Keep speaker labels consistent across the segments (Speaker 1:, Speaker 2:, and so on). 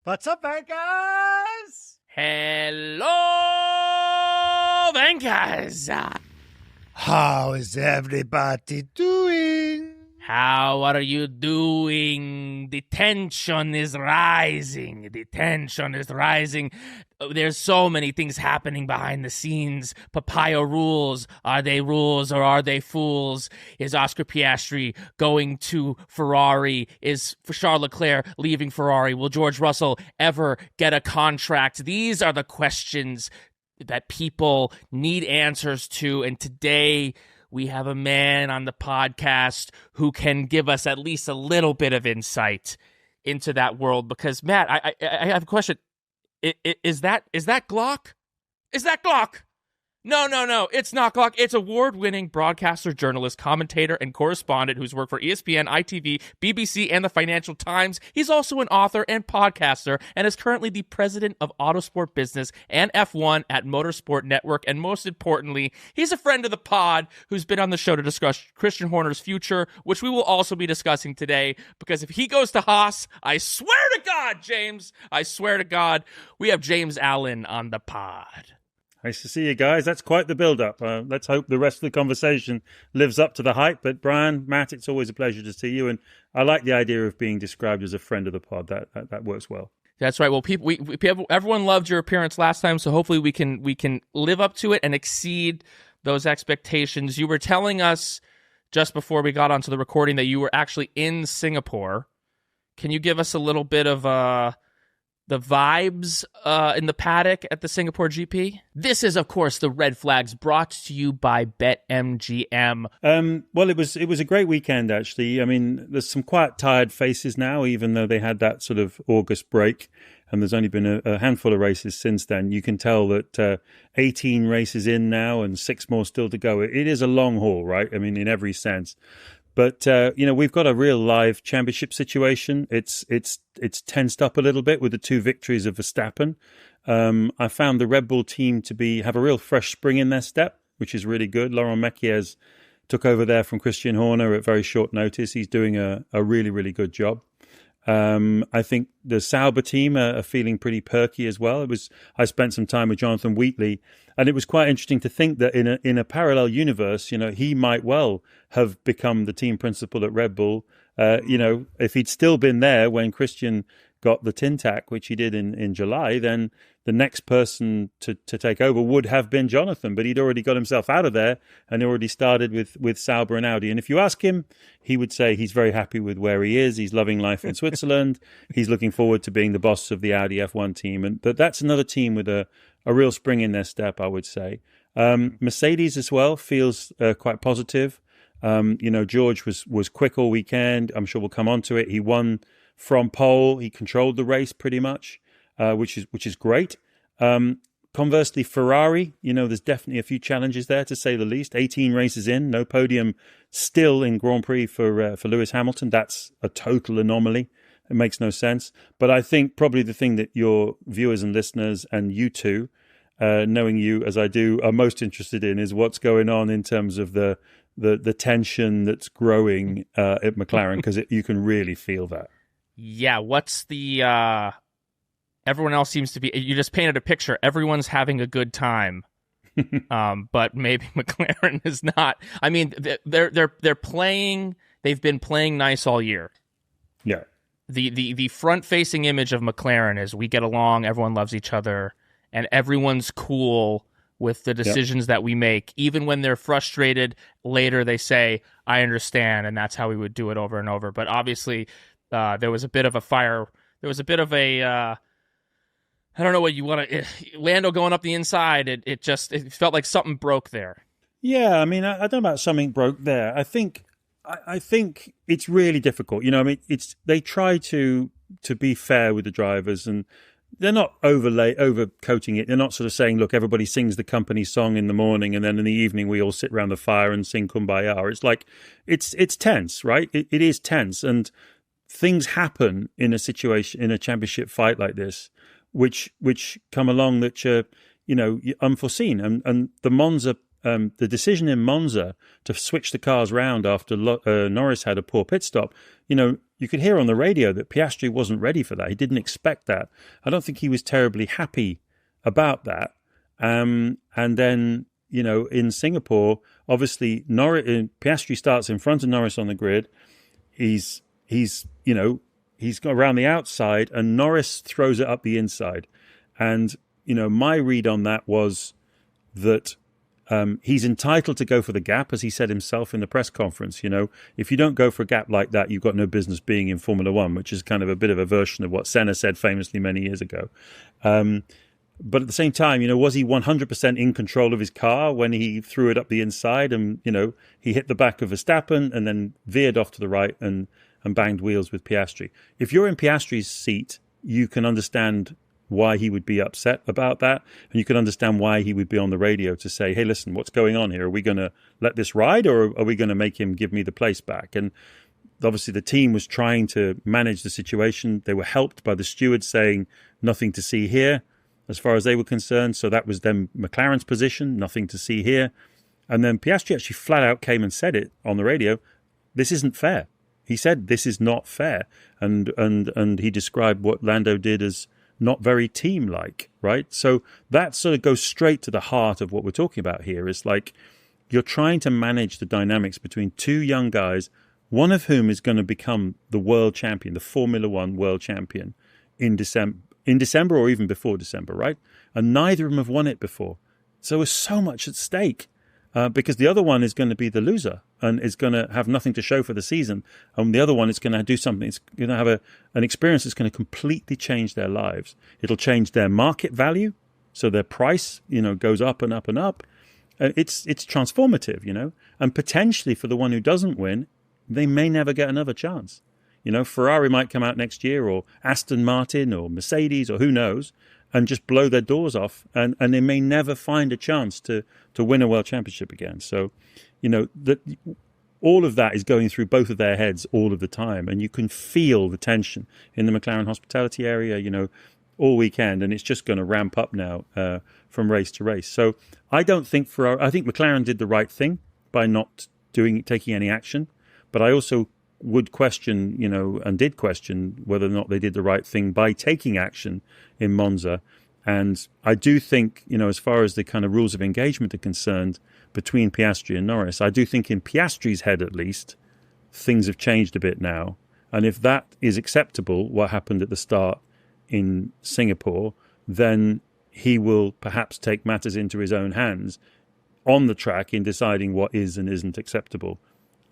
Speaker 1: What's up, Vegas?
Speaker 2: Hello, Vegas.
Speaker 1: How is everybody doing?
Speaker 2: How are you doing? The tension is rising. The tension is rising. There's so many things happening behind the scenes. Papaya rules. Are they rules or are they fools? Is Oscar Piastri going to Ferrari? Is Charles Leclerc leaving Ferrari? Will George Russell ever get a contract? These are the questions that people need answers to. And today we have a man on the podcast who can give us at least a little bit of insight into that world. Because, Matt, I have a question. Is that Glock? Is that Glock? No. It's not Glock. It's award-winning broadcaster, journalist, commentator, and correspondent who's worked for ESPN, ITV, BBC, and the Financial Times. He's also an author and podcaster and is currently the president of Autosport Business and F1 at Motorsport Network. And most importantly, he's a friend of the pod who's been on the show to discuss Christian Horner's future, which we will also be discussing today. Because if he goes to Haas, I swear to God, James, I swear to God, we have James Allen on the pod.
Speaker 3: Nice to see you guys. That's quite the build-up. Let's hope the rest of the conversation lives up to the hype. But Brian, Matt, it's always a pleasure to see you. And I like the idea of being described as a friend of the pod. That works well.
Speaker 2: That's right. Well, everyone loved your appearance last time, so hopefully we can live up to it and exceed those expectations. You were telling us just before we got onto the recording that you were actually in Singapore. Can you give us a little bit of the vibes in the paddock at the Singapore GP? This is, of course, the Red Flags, brought to you by BetMGM.
Speaker 3: Well, it was a great weekend, actually. I mean, there's some quite tired faces now, even though they had that sort of August break, and there's only been a handful of races since then. You can tell that 18 races in now and 6 more still to go. It is a long haul, right? I mean, in every sense. But, we've got a real live championship situation. It's tensed up a little bit with the 2 victories of Verstappen. I found the Red Bull team to have a real fresh spring in their step, which is really good. Laurent Mekies took over there from Christian Horner at very short notice. He's doing a really, really good job. I think the Sauber team are feeling pretty perky as well. I spent some time with Jonathan Wheatley, and it was quite interesting to think that in a parallel universe, he might well have become the team principal at Red Bull. If he'd still been there when Christian got the Tintac, which he did in July, then the next person to take over would have been Jonathan. But he'd already got himself out of there and already started with Sauber and Audi. And if you ask him, he would say he's very happy with where he is. He's loving life in Switzerland. He's looking forward to being the boss of the Audi F1 team. But that's another team with a real spring in their step, I would say. Mercedes as well feels quite positive. George was quick all weekend. I'm sure we'll come on to it. He won from pole. He controlled the race pretty much, which is great. Conversely, Ferrari, there's definitely a few challenges there, to say the least. 18 races in, no podium still in Grand Prix for Lewis Hamilton. That's a total anomaly. It makes no sense. But I think probably the thing that your viewers and listeners and you two, knowing you as I do, are most interested in is what's going on in terms of the tension that's growing at McLaren, because you can really feel that.
Speaker 2: Yeah, what's the... Everyone else seems to be... You just painted a picture. Everyone's having a good time, but maybe McLaren is not. I mean, they're playing... They've been playing nice all year.
Speaker 3: Yeah.
Speaker 2: The front-facing image of McLaren is we get along, everyone loves each other, and everyone's cool with the decisions that we make. Even when they're frustrated, later they say, I understand, and that's how we would do it over and over. But obviously... there was a bit of a fire. There was a bit of a, I don't know what you want to, Lando going up the inside. It felt like something broke there.
Speaker 3: Yeah, I mean, I don't know about something broke there. I think it's really difficult. They try to be fair with the drivers, and they're not overcoating it. They're not sort of saying, look, everybody sings the company song in the morning, and then in the evening we all sit around the fire and sing Kumbaya. It's like, it's tense, right? It is tense, and things happen in a situation, in a championship fight like this, which come along that are, unforeseen. And the Monza the decision in Monza to switch the cars round after Norris had a poor pit stop, you could hear on the radio that Piastri wasn't ready for that. He didn't expect that. I don't think he was terribly happy about that. And then, in Singapore, obviously, Piastri starts in front of Norris on the grid. He's got around the outside, and Norris throws it up the inside. And, my read on that was that he's entitled to go for the gap, as he said himself in the press conference. If you don't go for a gap like that, you've got no business being in Formula One, which is kind of a bit of a version of what Senna said famously many years ago. But at the same time, was he 100% in control of his car when he threw it up the inside and, he hit the back of Verstappen and then veered off to the right and banged wheels with Piastri? If you're in Piastri's seat, you can understand why he would be upset about that. And you can understand why he would be on the radio to say, hey, listen, what's going on here? Are we going to let this ride, or are we going to make him give me the place back? And obviously the team was trying to manage the situation. They were helped by the stewards saying nothing to see here as far as they were concerned. So that was then McLaren's position, nothing to see here. And then Piastri actually flat out came and said it on the radio. This isn't fair. He said, this is not fair. And he described what Lando did as not very team-like, right? So that sort of goes straight to the heart of what we're talking about here. It's like you're trying to manage the dynamics between two young guys, one of whom is going to become the world champion, the Formula One world champion in December or even before December, right? And neither of them have won it before. So there's so much at stake because the other one is going to be the loser and is going to have nothing to show for the season. And the other one is going to do something. It's going to have an experience that's going to completely change their lives. It'll change their market value. So their price, goes up and up and up. It's transformative, and potentially for the one who doesn't win, they may never get another chance. Ferrari might come out next year, or Aston Martin or Mercedes, or who knows, and just blow their doors off, and they may never find a chance to win a world championship again. So, all of that is going through both of their heads all of the time, and you can feel the tension in the McLaren hospitality area, all weekend, and it's just going to ramp up now from race to race. So I don't think I think McLaren did the right thing by not taking any action, but I also would question, and did question whether or not they did the right thing by taking action in Monza. And I do think, as far as the kind of rules of engagement are concerned between Piastri and Norris, I do think in Piastri's head at least, things have changed a bit now. And if that is acceptable, what happened at the start in Singapore, then he will perhaps take matters into his own hands on the track in deciding what is and isn't acceptable.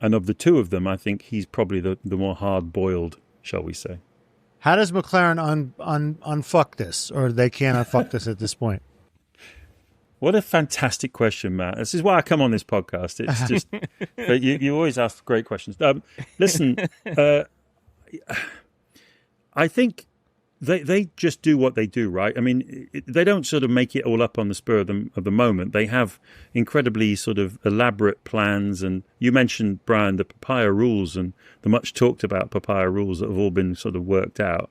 Speaker 3: And of the two of them, I think he's probably the more hard-boiled, shall we say.
Speaker 1: How does McLaren unfuck this, or they can't unfuck this at this point?
Speaker 3: What a fantastic question, Matt. This is why I come on this podcast. It's just you always ask great questions. Listen, I think they just do what they do, right? I mean, they don't sort of make it all up on the spur of the moment. They have incredibly sort of elaborate plans. And you mentioned, Brian, the papaya rules and the much talked about papaya rules that have all been sort of worked out.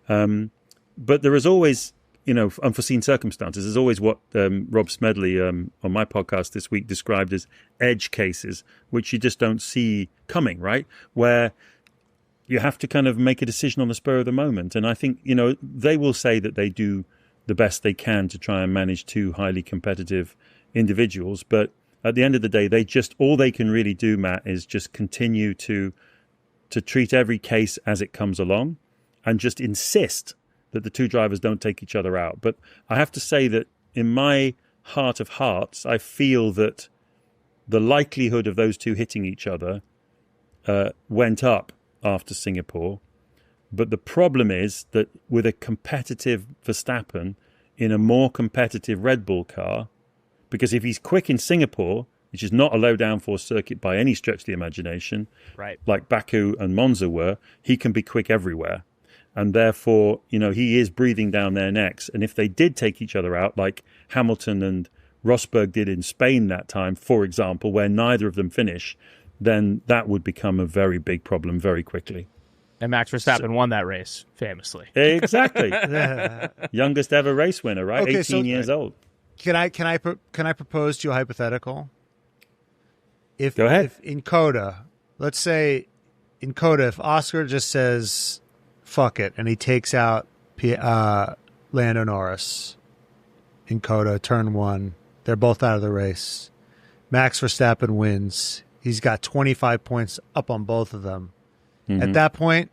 Speaker 3: But there is always, unforeseen circumstances. There's always what Rob Smedley on my podcast this week described as edge cases, which you just don't see coming, right? Where you have to kind of make a decision on the spur of the moment. And I think, they will say that they do the best they can to try and manage two highly competitive individuals. But at the end of the day, all they can really do, Matt, is just continue to treat every case as it comes along and just insist that the two drivers don't take each other out. But I have to say that in my heart of hearts, I feel that the likelihood of those two hitting each other went up after Singapore. But the problem is that with a competitive Verstappen in a more competitive Red Bull car, because if he's quick in Singapore, which is not a low downforce circuit by any stretch of the imagination,
Speaker 2: right,
Speaker 3: like Baku and Monza were, he can be quick everywhere. And therefore, he is breathing down their necks. And if they did take each other out, like Hamilton and Rosberg did in Spain that time, for example, where neither of them finish, then that would become a very big problem very quickly.
Speaker 2: And Max Verstappen won that race, famously.
Speaker 3: Exactly. Youngest ever race winner, right?
Speaker 1: Okay,
Speaker 3: 18 years old.
Speaker 1: Can I propose to you a hypothetical?
Speaker 3: Go ahead.
Speaker 1: If in Coda, let's say in Coda, if Oscar just says "fuck it" and he takes out Lando Norris in Coda, turn 1, they're both out of the race. Max Verstappen wins. He's got 25 points up on both of them. Mm-hmm. At that point,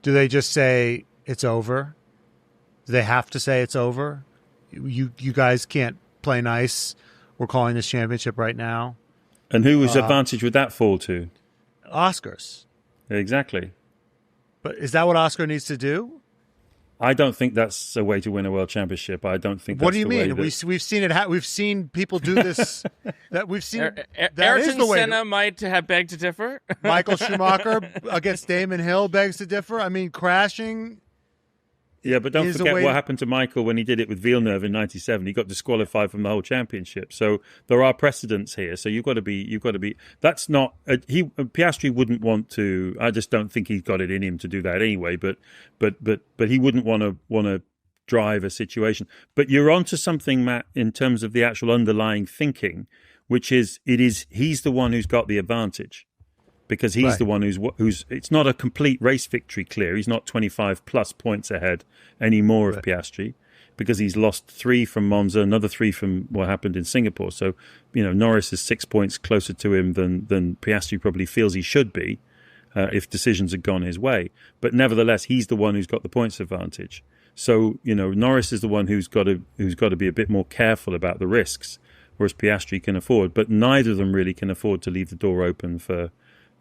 Speaker 1: do they just say it's over? Do they have to say it's over? You guys can't play nice. We're calling this championship right now.
Speaker 3: And whose advantage would that fall to?
Speaker 1: Oscar's.
Speaker 3: Exactly.
Speaker 1: But is that what Oscar needs to do?
Speaker 3: I don't think that's a way to win a world championship. I don't think.
Speaker 1: What do you mean? We've seen it. We've seen people do this. That we've seen. That
Speaker 2: Ayrton
Speaker 1: is the way.
Speaker 2: Senna might have begged to differ.
Speaker 1: Michael Schumacher against Damon Hill begs to differ. I mean, crashing.
Speaker 3: Yeah, but don't forget what happened to Michael when he did it with Villeneuve in '97. He got disqualified from the whole championship. So there are precedents here. So you've got to be. That's not. Piastri wouldn't want to. I just don't think he's got it in him to do that anyway. But he wouldn't want to drive a situation. But you're onto something, Matt, in terms of the actual underlying thinking, which is he's the one who's got the advantage. Because he's the one who's. It's not a complete race victory clear. He's not 25 plus points ahead anymore of Piastri, because he's lost 3 from Monza, another 3 from what happened in Singapore. So, Norris is 6 points closer to him than Piastri probably feels he should be if decisions had gone his way. But nevertheless, he's the one who's got the points advantage. So, Norris is the one who's got to be a bit more careful about the risks, whereas Piastri can afford. But neither of them really can afford to leave the door open for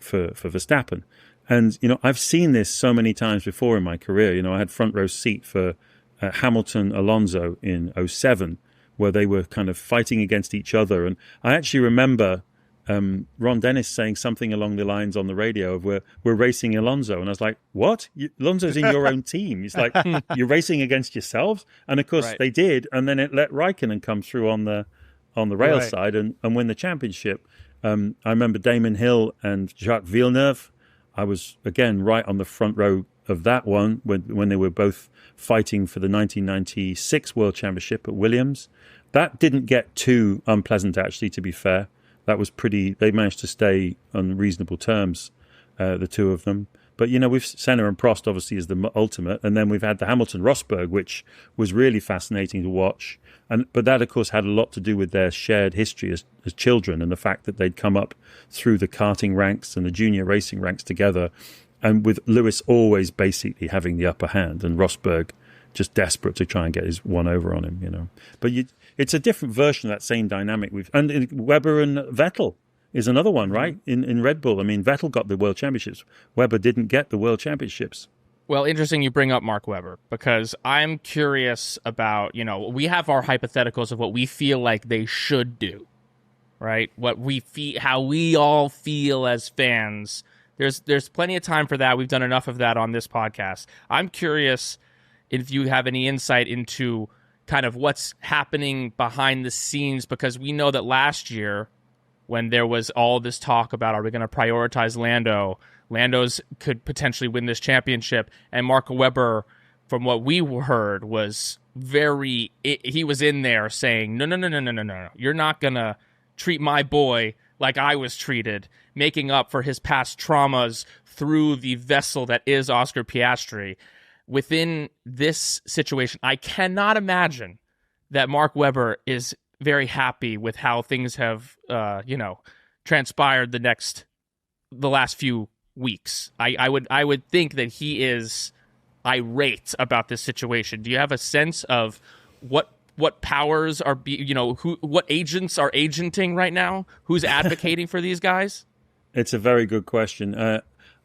Speaker 3: Verstappen. And, I've seen this so many times before in my career. I had front row seat for Hamilton Alonso in '07, where they were kind of fighting against each other. And I actually remember Ron Dennis saying something along the lines on the radio of we're racing Alonso. And I was like, what? Alonso's in your own team. It's like, you're racing against yourselves? And of course they did. And then it let Raikkonen come through on the rail side and win the championship. I remember Damon Hill and Jacques Villeneuve. I was, again, right on the front row of that one when they were both fighting for the 1996 World Championship at Williams. That didn't get too unpleasant, actually, to be fair. That was they managed to stay on reasonable terms, the two of them. But, we've Senna and Prost, obviously, is the ultimate. And then we've had the Hamilton-Rosberg, which was really fascinating to watch. But that, of course, had a lot to do with their shared history as children and the fact that they'd come up through the karting ranks and the junior racing ranks together, and with Lewis always basically having the upper hand and Rosberg just desperate to try and get his one over on him, But it's a different version of that same dynamic. And Webber and Vettel is another one, right? In Red Bull. I mean, Vettel got the World Championships. Webber didn't get the World Championships.
Speaker 2: Well, interesting you bring up Mark Webber, because I'm curious about, we have our hypotheticals of what we feel like they should do, right? What we feel, how we all feel as fans. There's plenty of time for that. We've done enough of that on this podcast. I'm curious if you have any insight into kind of what's happening behind the scenes, because we know that last year, when there was all this talk about, are we going to prioritize Lando's could potentially win this championship, and Mark Webber, from what we heard, was he was in there saying, no, you're not going to treat my boy like I was treated, making up for his past traumas through the vessel that is Oscar Piastri. Within this situation, I cannot imagine that Mark Webber is very happy with how things have, transpired the last few weeks. I would think that he is irate about this situation. Do you have a sense of what powers are what agents are agenting right now? Who's advocating for these guys?
Speaker 3: It's a very good question.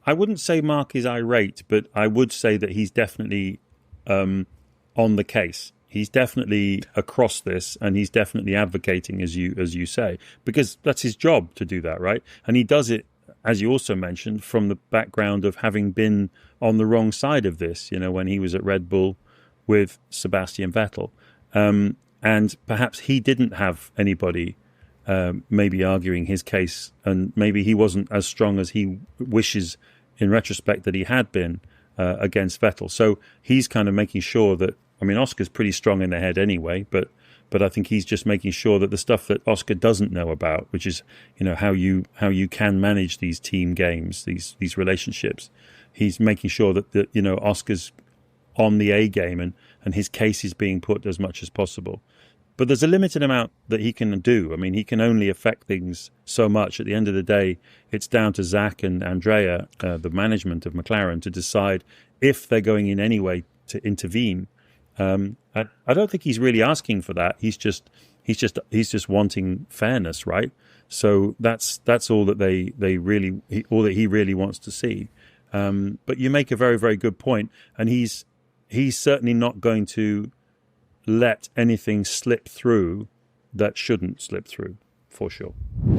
Speaker 3: I wouldn't say Mark is irate, but I would say that he's definitely on the case. He's definitely across this, and he's definitely advocating, as you say, because that's his job to do that, right? And he does it, as you also mentioned, from the background of having been on the wrong side of this, when he was at Red Bull with Sebastian Vettel. And perhaps he didn't have anybody maybe arguing his case, and maybe he wasn't as strong as he wishes in retrospect that he had been against Vettel. So he's kind of making sure that, Oscar's pretty strong in the head anyway, but But I think he's just making sure that the stuff that Oscar doesn't know about, which is, how you can manage these team games, these relationships, he's making sure that Oscar's on the A game and his case is being put as much as possible. But there's a limited amount that he can do. I mean, he can only affect things so much. At the end of the day, it's down to Zach and Andrea, the management of McLaren, to decide if they're going in any way to intervene. I don't think he's really asking for that. He's just wanting fairness, right? So that's all that all that he really wants to see. But you make a very, very good point, and he's certainly not going to let anything slip through that shouldn't slip through, for sure.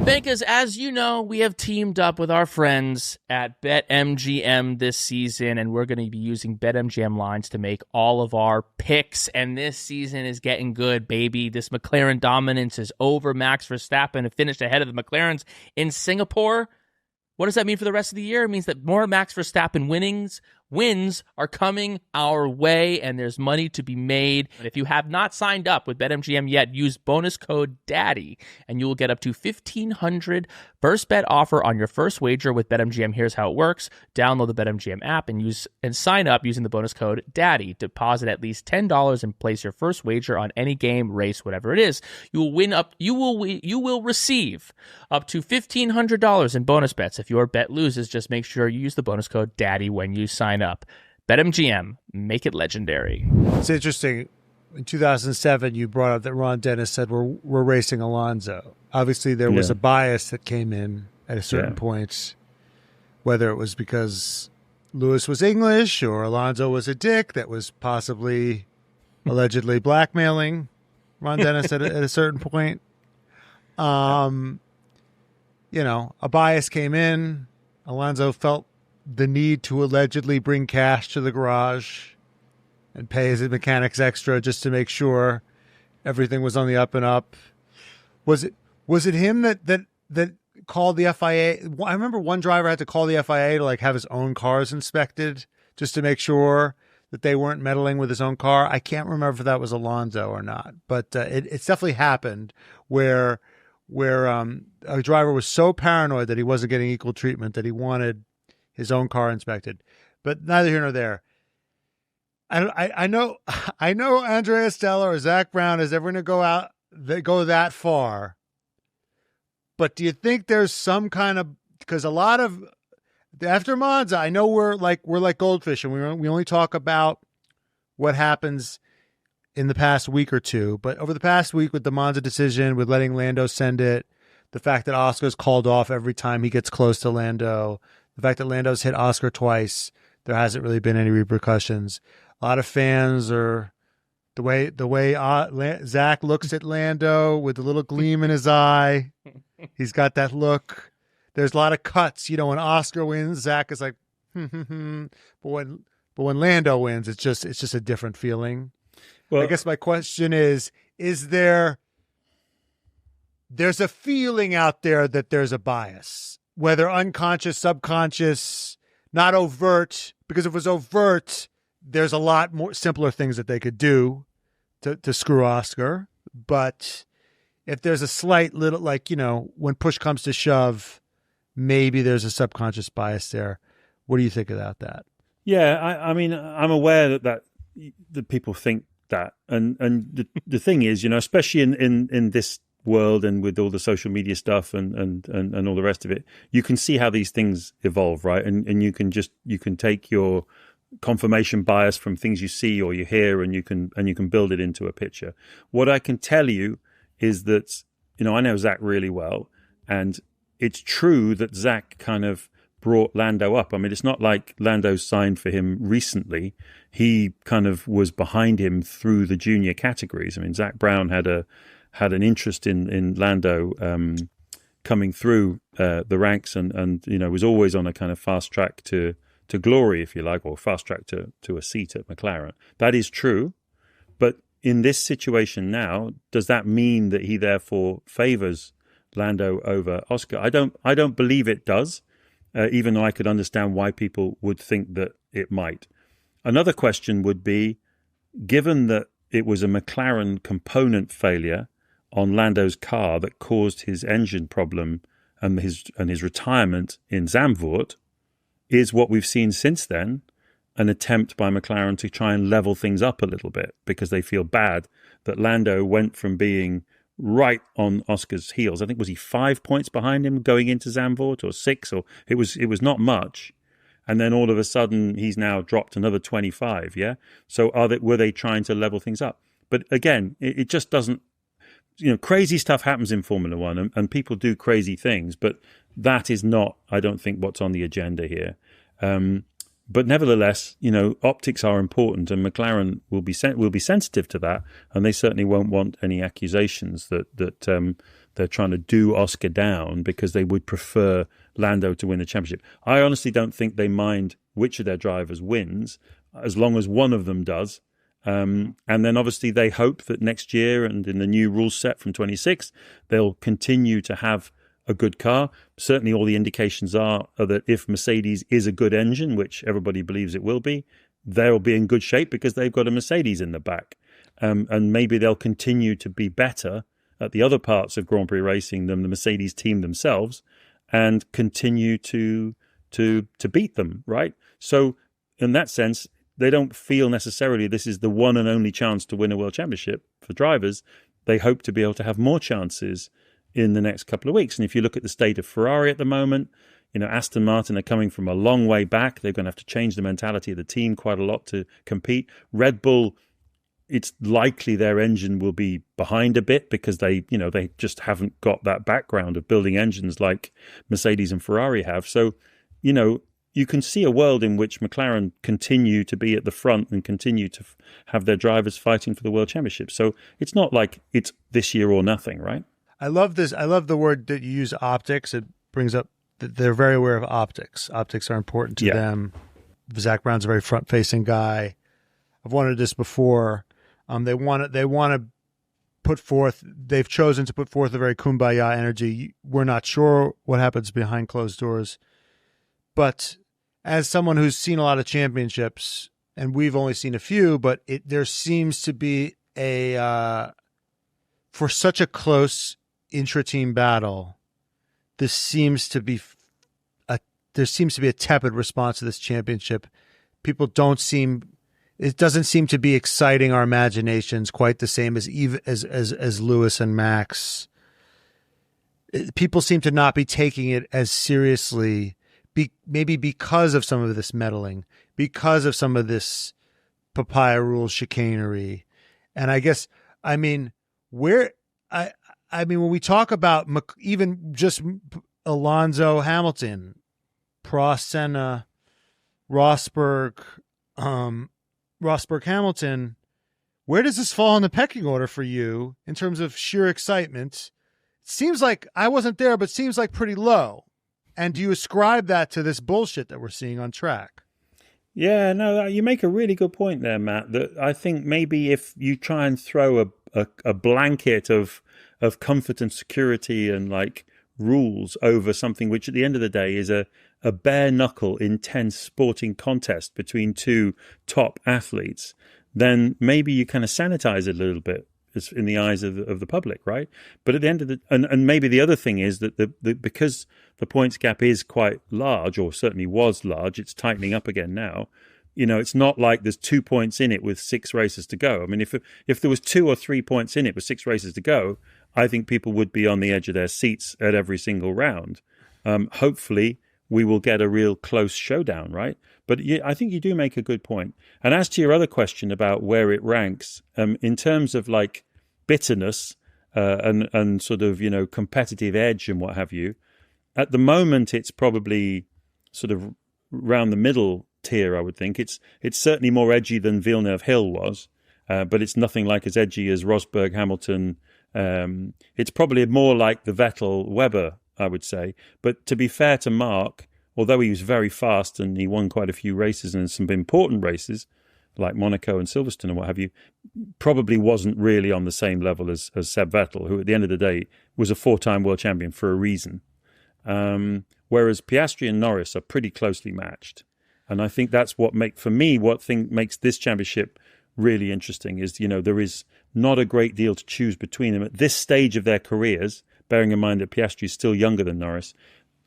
Speaker 2: Because, as you know, we have teamed up with our friends at BetMGM this season, and we're going to be using BetMGM lines to make all of our picks. And this season is getting good, baby. This McLaren dominance is over. Max Verstappen finished ahead of the McLarens in Singapore. What does that mean for the rest of the year? It means that more Max Verstappen wins are coming our way, and there's money to be made. If you have not signed up with BetMGM yet, use bonus code DADDY, and you will get up to $1,500 first bet offer on your first wager with BetMGM. Here's how it works. Download the BetMGM app and sign up using the bonus code DADDY. Deposit at least $10 and place your first wager on any game, race, whatever it is. You will receive up to $1,500 in bonus bets. If your bet loses, just make sure you use the bonus code DADDY when you sign up. BetMGM, make it legendary.
Speaker 1: It's interesting. In 2007, you brought up that Ron Dennis said we're racing Alonso. Obviously, there was a bias that came in at a certain point, whether it was because Lewis was English or Alonso was a dick that was possibly allegedly blackmailing Ron Dennis at a certain point. A bias came in. Alonso felt the need to allegedly bring cash to the garage and pay his mechanics extra just to make sure everything was on the up and up. Was it him that called the FIA? I remember one driver had to call the FIA to have his own cars inspected just to make sure that they weren't meddling with his own car. I can't remember if that was Alonso or not, but it's definitely happened where a driver was so paranoid that he wasn't getting equal treatment that he wanted his own car inspected. But neither here nor there. I know Andrea Stella or Zach Brown is ever going to go that far. But do you think there's some kind of, because a lot of after Monza, I know we're like goldfish and we only talk about what happens in the past week or two. But over the past week with the Monza decision, with letting Lando send it, the fact that Oscar's called off every time he gets close to Lando, the fact that Lando's hit Oscar twice, there hasn't really been any repercussions. A lot of fans are the way Zach looks at Lando with a little gleam in his eye. He's got that look. There's a lot of cuts. When Oscar wins, Zach is like, but when Lando wins, it's just a different feeling. Well, I guess my question is there's a feeling out there that there's a bias, whether unconscious, subconscious, not overt, because if it was overt, there's a lot more simpler things that they could do to screw Oscar. But if there's a slight little, when push comes to shove, maybe there's a subconscious bias there. What do you think about that?
Speaker 3: Yeah, I mean, I'm aware that people think that. And the thing is, especially in this world and with all the social media stuff and all the rest of it, you can see how these things evolve, right? And you can take your confirmation bias from things you see or you hear, and you can build it into a picture. What I can tell you is that, I know Zach really well, and it's true that Zach kind of brought Lando up. I mean, it's not like Lando signed for him recently. He kind of was behind him through the junior categories. I mean, Zach Brown had an interest in Lando coming through the ranks and was always on a kind of fast track to glory, if you like, or fast track to a seat at McLaren. That is true. But in this situation now, does that mean that he therefore favors Lando over Oscar? I don't believe it does, even though I could understand why people would think that it might. Another question would be, given that it was a McLaren component failure on Lando's car that caused his engine problem and his retirement in Zandvoort, is what we've seen since then, an attempt by McLaren to try and level things up a little bit because they feel bad that Lando went from being right on Oscar's heels. I think, was he 5 points behind him going into Zandvoort, or 6, or it was not much. And then all of a sudden he's now dropped another 25. Yeah. So were they trying to level things up? But again, it just doesn't, crazy stuff happens in Formula One, and people do crazy things, but that is not, I don't think, what's on the agenda here. But nevertheless, optics are important, and McLaren will be sensitive to that, and they certainly won't want any accusations that they're trying to do Oscar down because they would prefer Lando to win the championship. I honestly don't think they mind which of their drivers wins, as long as one of them does. And then obviously they hope that next year and in the new rule set from 26, they'll continue to have a good car. Certainly all the indications are that if Mercedes is a good engine, which everybody believes it will be, they'll be in good shape because they've got a Mercedes in the back. And maybe they'll continue to be better at the other parts of Grand Prix racing than the Mercedes team themselves, and continue to beat them, right? So in that sense, they don't feel necessarily this is the one and only chance to win a world championship for drivers. They hope to be able to have more chances in the next couple of weeks. And if you look at the state of Ferrari at the moment, Aston Martin are coming from a long way back. They're going to have to change the mentality of the team quite a lot to compete. Red Bull, it's likely their engine will be behind a bit because they just haven't got that background of building engines like Mercedes and Ferrari have. So, you can see a world in which McLaren continue to be at the front and continue to have their drivers fighting for the world championship. So it's not like it's this year or nothing, right?
Speaker 1: I love this. I love the word that you use, optics. It brings up that they're very aware of optics. Optics are important to them. Zach Brown's a very front-facing guy. I've wanted this before. They want to put forth. They've chosen to put forth a very kumbaya energy. We're not sure what happens behind closed doors, but as someone who's seen a lot of championships, and we've only seen a few, but there seems to be for such a close intra-team battle, there seems to be a tepid response to this championship. People it doesn't seem to be exciting our imaginations quite the same as Lewis and Max. People seem to not be taking it as seriously, maybe because of some of this meddling, because of some of this papaya rules chicanery. And when we talk about even just Alonso, Hamilton, Prost, Senna, Rosberg, Hamilton, where does this fall in the pecking order for you in terms of sheer excitement? It seems like, I wasn't there, but seems like pretty low. And do you ascribe that to this bullshit that we're seeing on track?
Speaker 3: Yeah, no, you make a really good point there, Matt, that I think maybe if you try and throw a blanket of comfort and security and rules over something which at the end of the day is a bare knuckle, intense sporting contest between two top athletes, then maybe you kind of sanitize it a little bit in the eyes of the public, right? But at the end of and maybe the other thing is that because the points gap is quite large, or certainly was large, it's tightening up again now. It's not like there's 2 points in it with 6 races to go. I mean, if there was 2 or 3 points in it with 6 races to go, I think people would be on the edge of their seats at every single round. Hopefully, we will get a real close showdown, right? But I think you do make a good point. And as to your other question about where it ranks, in terms of bitterness and sort of, competitive edge and what have you, at the moment it's probably sort of around the middle tier, I would think. It's certainly more edgy than Villeneuve Hill was, but it's nothing like as edgy as Rosberg, Hamilton. It's probably more like the Vettel-Weber, I would say. But to be fair to Mark, although he was very fast and he won quite a few races and some important races, like Monaco and Silverstone and what have you, probably wasn't really on the same level as Seb Vettel, who at the end of the day was a 4-time world champion for a reason. Whereas Piastri and Norris are pretty closely matched. And I think that's what makes this championship really interesting. Is there is not a great deal to choose between them at this stage of their careers. Bearing in mind that Piastri is still younger than Norris,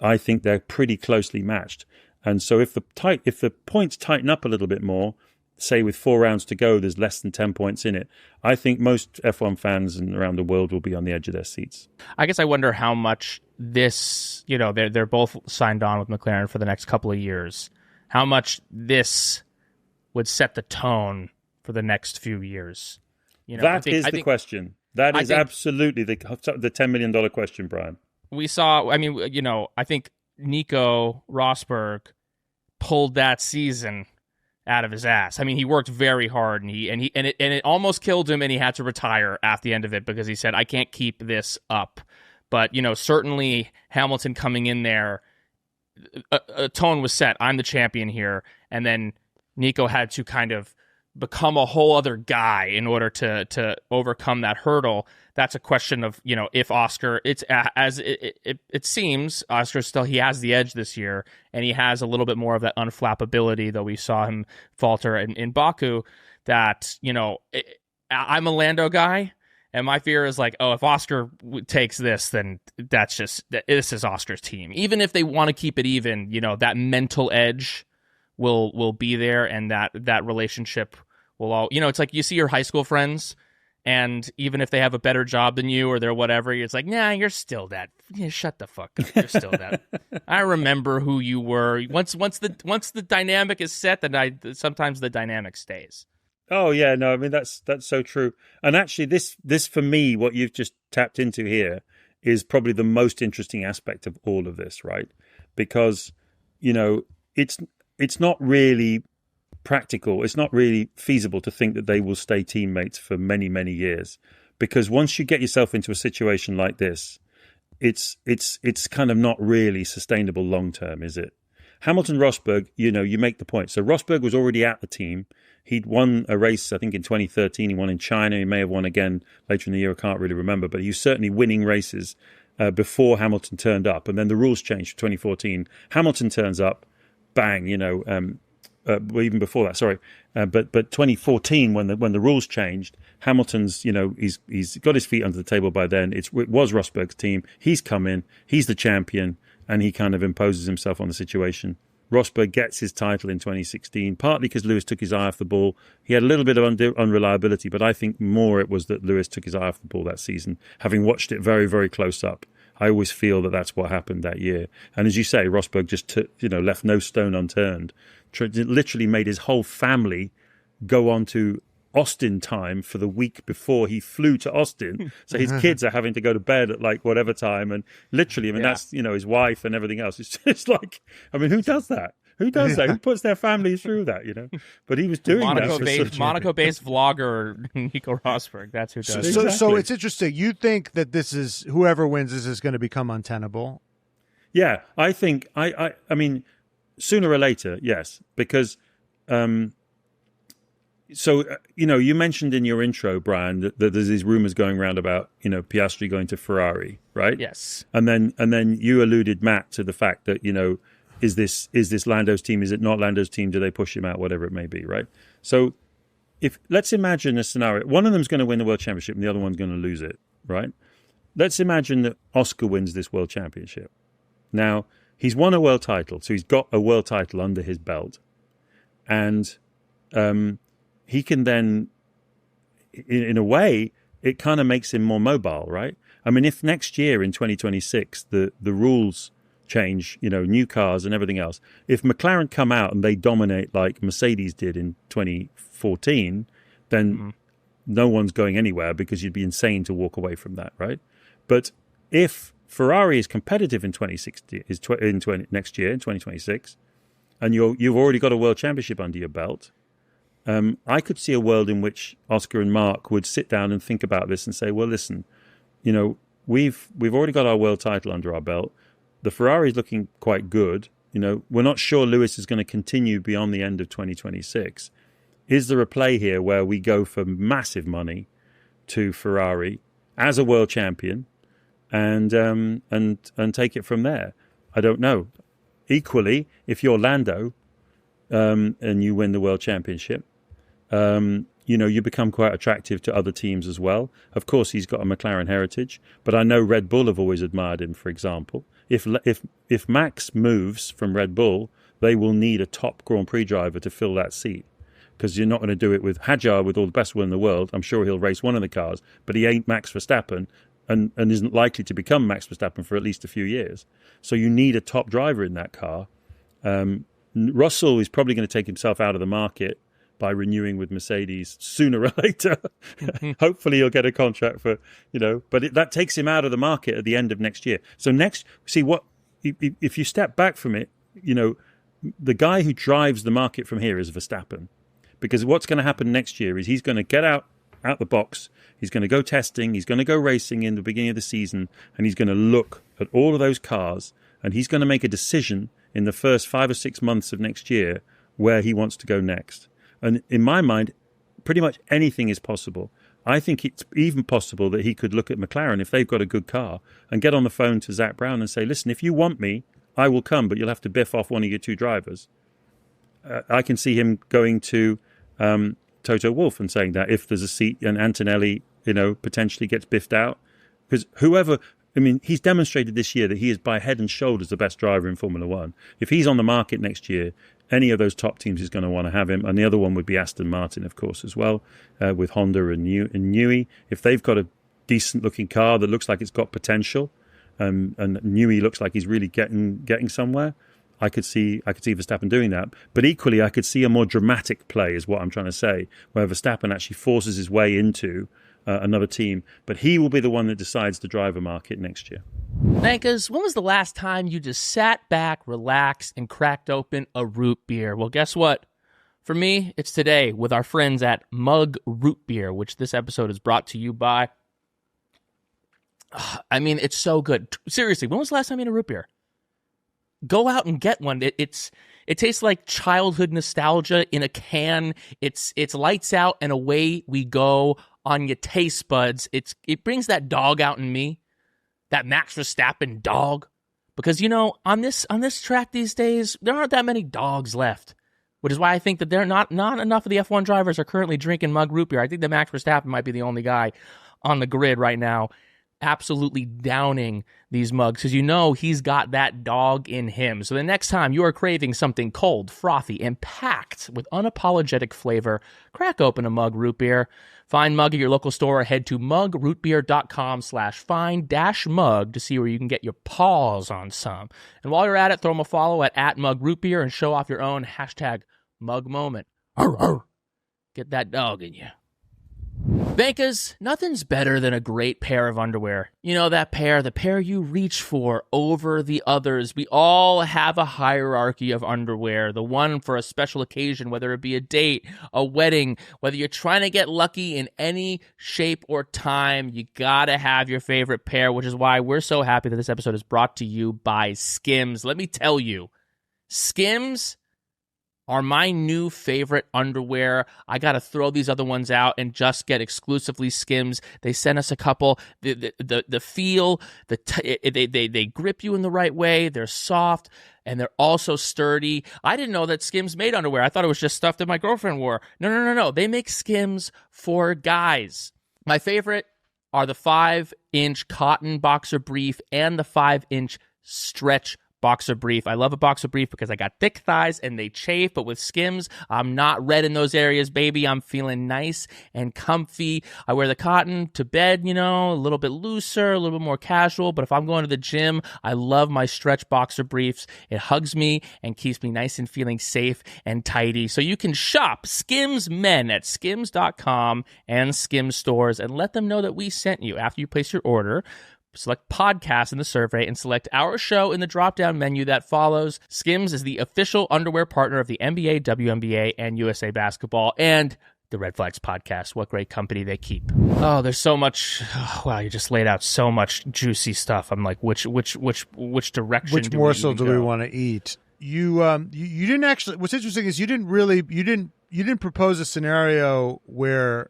Speaker 3: I think they're pretty closely matched. And so if the points tighten up a little bit more, say with 4 rounds to go, there's less than 10 points in it, I think most F1 fans around the world will be on the edge of their seats.
Speaker 2: I guess I wonder how much this, they're both signed on with McLaren for the next couple of years, how much this would set the tone for the next few years.
Speaker 3: That is the question. That is absolutely the $10 million question, Brian.
Speaker 2: We saw, I think Nico Rosberg pulled that season out of his ass. I mean, he worked very hard, and it almost killed him, and he had to retire at the end of it because he said, "I can't keep this up." But certainly Hamilton coming in there, a tone was set. I'm the champion here, and then Nico had to kind of become a whole other guy in order to overcome that hurdle. That's a question of, if Oscar, it's as it seems, Oscar still, he has the edge this year, and he has a little bit more of that unflappability, though we saw him falter in Baku, that, I'm a Lando guy, and my fear is like, if Oscar takes this, then this is Oscar's team. Even if they want to keep it even, that mental edge will be there, and that relationship will all, it's like you see your high school friends, and even if they have a better job than you or they're whatever, it's like, nah, you're still that. Yeah, shut the fuck up. You're still that. I remember who you were. Once the dynamic is set, then sometimes the dynamic stays.
Speaker 3: Oh yeah, no, I mean that's so true. And actually, this for me, what you've just tapped into here is probably the most interesting aspect of all of this, right? Because it's not really practical. It's not really feasible to think that they will stay teammates for many, many years, because once you get yourself into a situation like this, it's kind of not really sustainable long term, is it? Hamilton Rosberg, you make the point. So Rosberg was already at the team. He'd won a race, I think, in 2013. He won in China. He may have won again later in the year. I can't really remember, but he was certainly winning races before Hamilton turned up. And then the rules changed for 2014. Hamilton turns up, bang, well, even before that, sorry. But 2014, when the rules changed, Hamilton's, he's got his feet under the table by then. It was Rosberg's team. He's come in. He's the champion, and he kind of imposes himself on the situation. Rosberg gets his title in 2016, partly because Lewis took his eye off the ball. He had a little bit of unreliability, but I think more it was that Lewis took his eye off the ball that season, having watched it very, very close up. I always feel that that's what happened that year. And as you say, Rosberg just left no stone unturned. Literally made his whole family go on to Austin time for the week before he flew to Austin. So his kids are having to go to bed at like whatever time. And literally, that's, his wife and everything else. It's just like, who does that? Who does that? Who puts their family through that, But he was doing
Speaker 2: Monaco-based vlogger Nico Rosberg. That's who does it.
Speaker 1: So it's interesting. You think that this is, whoever wins this is going to become untenable?
Speaker 3: Yeah, I think, I mean, sooner or later, yes. Because, you mentioned in your intro, Brian, that there's these rumors going around about, Piastri going to Ferrari, right?
Speaker 2: Yes.
Speaker 3: And then you alluded, Matt, to the fact that, is this Lando's team? Is it not Lando's team? Do they push him out? Whatever it may be, right? So let's imagine a scenario. One of them's going to win the World Championship and the other one's going to lose it, right? Let's imagine that Oscar wins this World Championship. Now, he's won a world title, so he's got a world title under his belt. And he can then, in a way, it kind of makes him more mobile, right? I mean, if next year in 2026, the rules change, new cars and everything else. If McLaren come out and they dominate like Mercedes did in 2014, then no one's going anywhere because you'd be insane to walk away from that, right? But if Ferrari is competitive in 2060, next year in 2026, and you've already got a world championship under your belt, I could see a world in which Oscar and Mark would sit down and think about this and say, well, listen, we've already got our world title under our belt. The Ferrari is looking quite good. We're not sure Lewis is going to continue beyond the end of 2026. Is there a play here where we go for massive money to Ferrari as a world champion and take it from there? I don't know. Equally, if you're Lando and you win the world championship, you become quite attractive to other teams as well. Of course, he's got a McLaren heritage, but I know Red Bull have always admired him, for example. If Max moves from Red Bull, they will need a top Grand Prix driver to fill that seat, because you're not going to do it with Hadjar, with all the best will in the world. I'm sure he'll race one of the cars, but he ain't Max Verstappen and isn't likely to become Max Verstappen for at least a few years. So you need a top driver in that car. Russell is probably going to take himself out of the market by renewing with Mercedes sooner or later. Hopefully he'll get a contract for, but that takes him out of the market at the end of next year. So if you step back from it, the guy who drives the market from here is Verstappen. Because what's going to happen next year is he's going to get out the box, he's going to go testing, he's going to go racing in the beginning of the season, and he's going to look at all of those cars, and he's going to make a decision in the first 5 or 6 months of next year where he wants to go next. And in my mind, pretty much anything is possible. I think it's even possible that he could look at McLaren, if they've got a good car, and get on the phone to Zach Brown and say, listen, if you want me, I will come, but you'll have to biff off one of your 2 drivers. I can see him going to Toto Wolff and saying that if there's a seat and Antonelli, potentially gets biffed out. Because he's demonstrated this year that he is by head and shoulders the best driver in Formula One. If he's on the market next year, any of those top teams is going to want to have him. And the other one would be Aston Martin, of course, as well, with Honda and Newey. If they've got a decent-looking car that looks like it's got potential, and Newey looks like he's really getting somewhere, I could see Verstappen doing that. But equally, I could see a more dramatic play, is what I'm trying to say, where Verstappen actually forces his way into another team. But he will be the one that decides the driver market next year.
Speaker 2: Bankers, when was the last time you just sat back, relaxed, and cracked open a root beer? Well, guess what? For me, it's today with our friends at Mug Root Beer, which this episode is brought to you by. It's so good. Seriously, when was the last time you had a root beer? Go out and get one. It tastes like childhood nostalgia in a can. It's lights out and away we go on your taste buds. It brings that dog out in me, that Max Verstappen dog, because on this track these days there aren't that many dogs left, which is why I think that they're not enough of the F1 drivers are currently drinking Mug Root Beer. I think that Max Verstappen might be the only guy on the grid right now absolutely downing these mugs, because he's got that dog in him. So the next time you are craving something cold, frothy, and packed with unapologetic flavor, crack open a Mug Root Beer. Find Mug at your local store or head to mugrootbeer.com/find-mug to see where you can get your paws on some. And while you're at it, throw them a follow at Mug Root Beer and show off your own #Mug moment. Arr, arr. Get that dog in you. Bankers, nothing's better than a great pair of underwear. The pair you reach for over the others. We all have a hierarchy of underwear, the one for a special occasion, whether it be a date, a wedding, whether you're trying to get lucky in any shape or time, you gotta have your favorite pair, which is why we're so happy that this episode is brought to you by Skims. Let me tell you, Skims are my new favorite underwear. I got to throw these other ones out and just get exclusively Skims. They sent us a couple. The feel, they grip you in the right way. They're soft and they're also sturdy. I didn't know that Skims made underwear. I thought it was just stuff that my girlfriend wore. No. They make Skims for guys. My favorite are the 5-inch cotton boxer brief and the 5-inch stretch boxer brief. I love a boxer brief because I got thick thighs and they chafe, but with Skims, I'm not red in those areas, baby. I'm feeling nice and comfy. I wear the cotton to bed, a little bit looser, a little bit more casual, but if I'm going to the gym, I love my stretch boxer briefs. It hugs me and keeps me nice and feeling safe and tidy. So you can shop Skims Men at skims.com and Skims stores and let them know that we sent you. After you place your order, select podcast in the survey and select our show in the drop-down menu that follows. Skims is the official underwear partner of the NBA, WNBA, and USA Basketball, and the Red Flags podcast. What great company they keep. Oh, there's so much. Oh, wow, you just laid out so much juicy stuff. I'm like, which direction?
Speaker 1: Which morsel do we want to eat? You didn't actually. What's interesting is you didn't propose a scenario where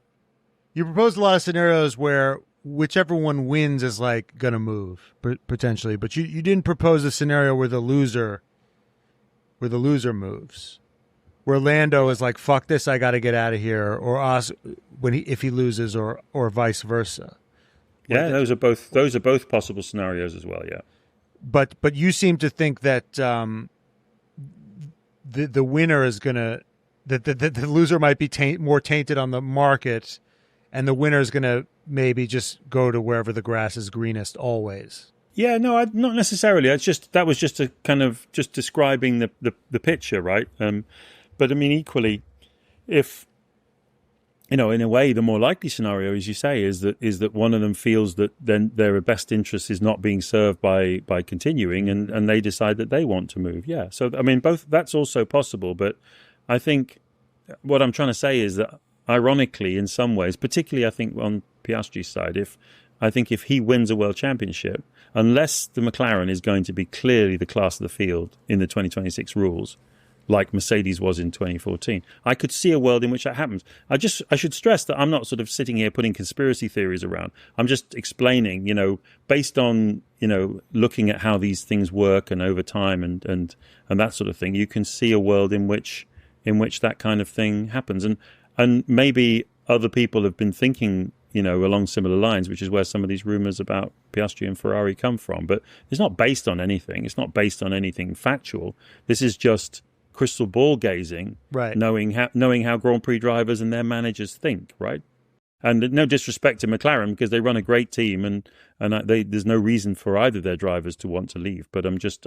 Speaker 1: you proposed a lot of scenarios where whichever one wins is like gonna move potentially, but you didn't propose a scenario where the loser moves, where Lando is like, "Fuck this, I got to get out of here," or if he loses, or vice versa.
Speaker 3: Yeah, those are both possible scenarios as well. Yeah,
Speaker 1: but you seem to think that the winner is gonna the loser might be more tainted on the market, and the winner is gonna maybe just go to wherever the grass is greenest always.
Speaker 3: Yeah, no, not necessarily. That was just a kind of just describing the picture, right? But I mean, equally, if in a way, the more likely scenario, as you say, is that one of them feels that then their best interest is not being served by continuing, and they decide that they want to move. Yeah, so I mean, both that's also possible. But I think what I'm trying to say is that, ironically, in some ways, particularly I think on Piastri's side, if he wins a world championship, unless the McLaren is going to be clearly the class of the field in the 2026 rules, like Mercedes was in 2014, I could see a world in which that happens. I should stress that I'm not sort of sitting here putting conspiracy theories around. I'm just explaining, based on, looking at how these things work and over time and that sort of thing, you can see a world in which that kind of thing happens. And maybe other people have been thinking, along similar lines, which is where some of these rumors about Piastri and Ferrari come from. But it's not based on anything. It's not based on anything factual. This is just crystal ball gazing,
Speaker 1: right?
Speaker 3: Knowing how Grand Prix drivers and their managers think, right? And no disrespect to McLaren, because they run a great team, and there's no reason for either of their drivers to want to leave. But I'm just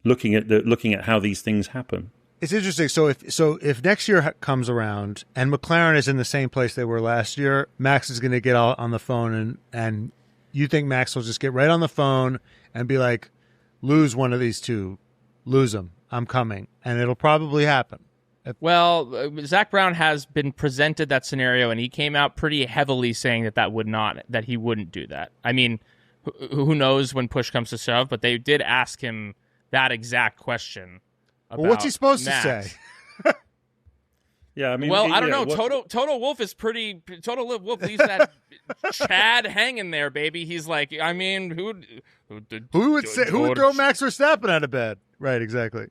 Speaker 3: looking at how these things happen.
Speaker 1: It's interesting. So if next year comes around and McLaren is in the same place they were last year, Max is going to get on the phone, and you think Max will just get right on the phone and be like, "Lose one of these two, lose them. I'm coming," and it'll probably happen.
Speaker 2: Well, Zach Brown has been presented that scenario, and he came out pretty heavily saying that he wouldn't do that. I mean, who knows when push comes to shove? But they did ask him that exact question.
Speaker 1: Well, what's he supposed
Speaker 2: Max.
Speaker 1: to say?
Speaker 3: Yeah, I mean,
Speaker 2: well, I don't know. Toto Wolff is pretty. Toto Wolff leaves that Chad hanging there, baby. He's like, I mean, who would
Speaker 1: throw Max Verstappen out of bed? Right, exactly.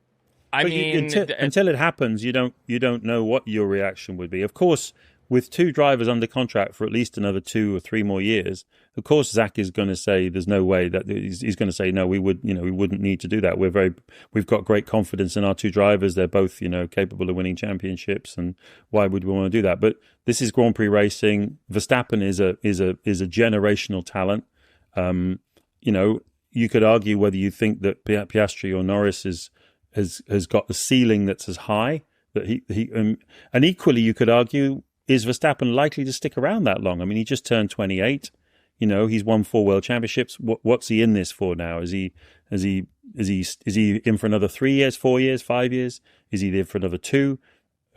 Speaker 2: I mean,
Speaker 3: until it happens, you don't know what your reaction would be. Of course, with two drivers under contract for at least another 2 or 3 more years, of course, Zach is going to say there's no way that he's going to say no. We wouldn't need to do that. We've got great confidence in our two drivers. They're both capable of winning championships, and why would we want to do that? But this is Grand Prix racing. Verstappen is a generational talent. You could argue whether you think that Piastri or Norris has got the ceiling that's as high that he and equally you could argue, is Verstappen likely to stick around that long? I mean, he just turned 28. He's won 4 world championships. What's he in this for now? Is he in for another 3 years, 4 years, 5 years? Is he there for another 2?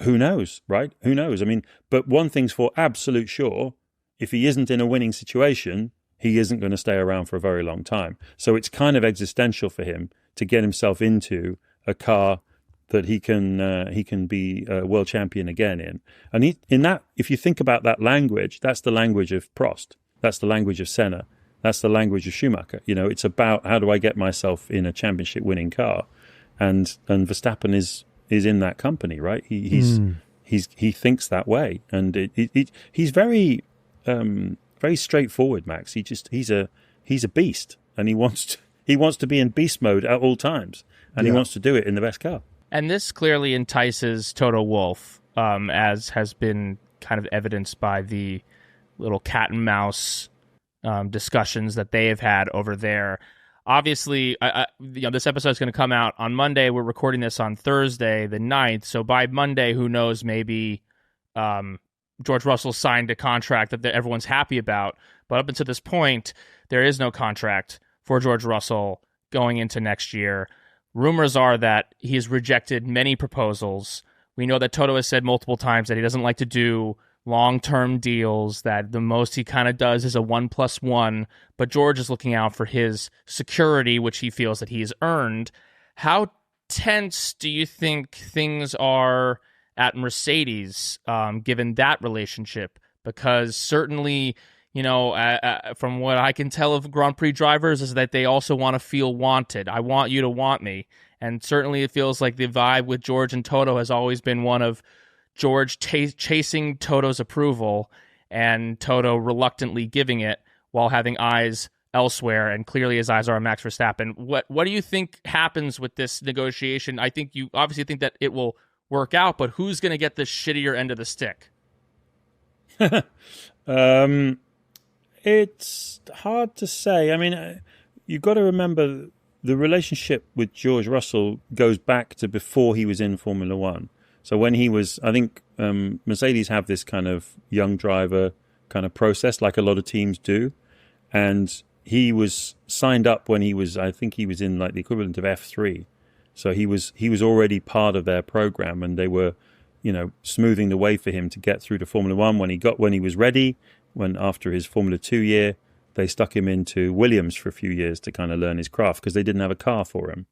Speaker 3: Who knows, right? Who knows? I mean, but one thing's for absolute sure: if he isn't in a winning situation, he isn't going to stay around for a very long time. So it's kind of existential for him to get himself into a car that he can be a world champion again in. And if you think about that language, that's the language of Prost. That's the language of Senna. That's the language of Schumacher. It's about, how do I get myself in a championship winning car? And Verstappen is in that company, right? He thinks that way, and he's very very straightforward, Max. He's a beast, and he wants to be in beast mode at all times, and he wants to do it in the best car.
Speaker 2: And this clearly entices Toto Wolff, as has been kind of evidenced by the little cat and mouse discussions that they have had over there. Obviously, this episode is going to come out on Monday. We're recording this on Thursday, the 9th. So by Monday, who knows, maybe George Russell signed a contract that everyone's happy about. But up until this point, there is no contract for George Russell going into next year. Rumors are that he has rejected many proposals. We know that Toto has said multiple times that he doesn't like to do long-term deals, that the most he kind of does is a 1+1, but George is looking out for his security, which he feels that he's earned. How tense do you think things are at Mercedes, given that relationship? Because certainly, from what I can tell of Grand Prix drivers, is that they also want to feel wanted. I want you to want me. And certainly it feels like the vibe with George and Toto has always been one of George chasing Toto's approval and Toto reluctantly giving it while having eyes elsewhere, and clearly his eyes are on Max Verstappen. What do you think happens with this negotiation? I think you obviously think that it will work out, but who's going to get the shittier end of the stick?
Speaker 3: It's hard to say. I mean, you've got to remember the relationship with George Russell goes back to before he was in Formula One. So when he was, I think Mercedes have this kind of young driver kind of process, like a lot of teams do. And he was signed up when he was, I think he was in like the equivalent of F3. So he was already part of their program, and they were, smoothing the way for him to get through to Formula One. When he was ready, when after his Formula 2 year, they stuck him into Williams for a few years to kind of learn his craft because they didn't have a car for him.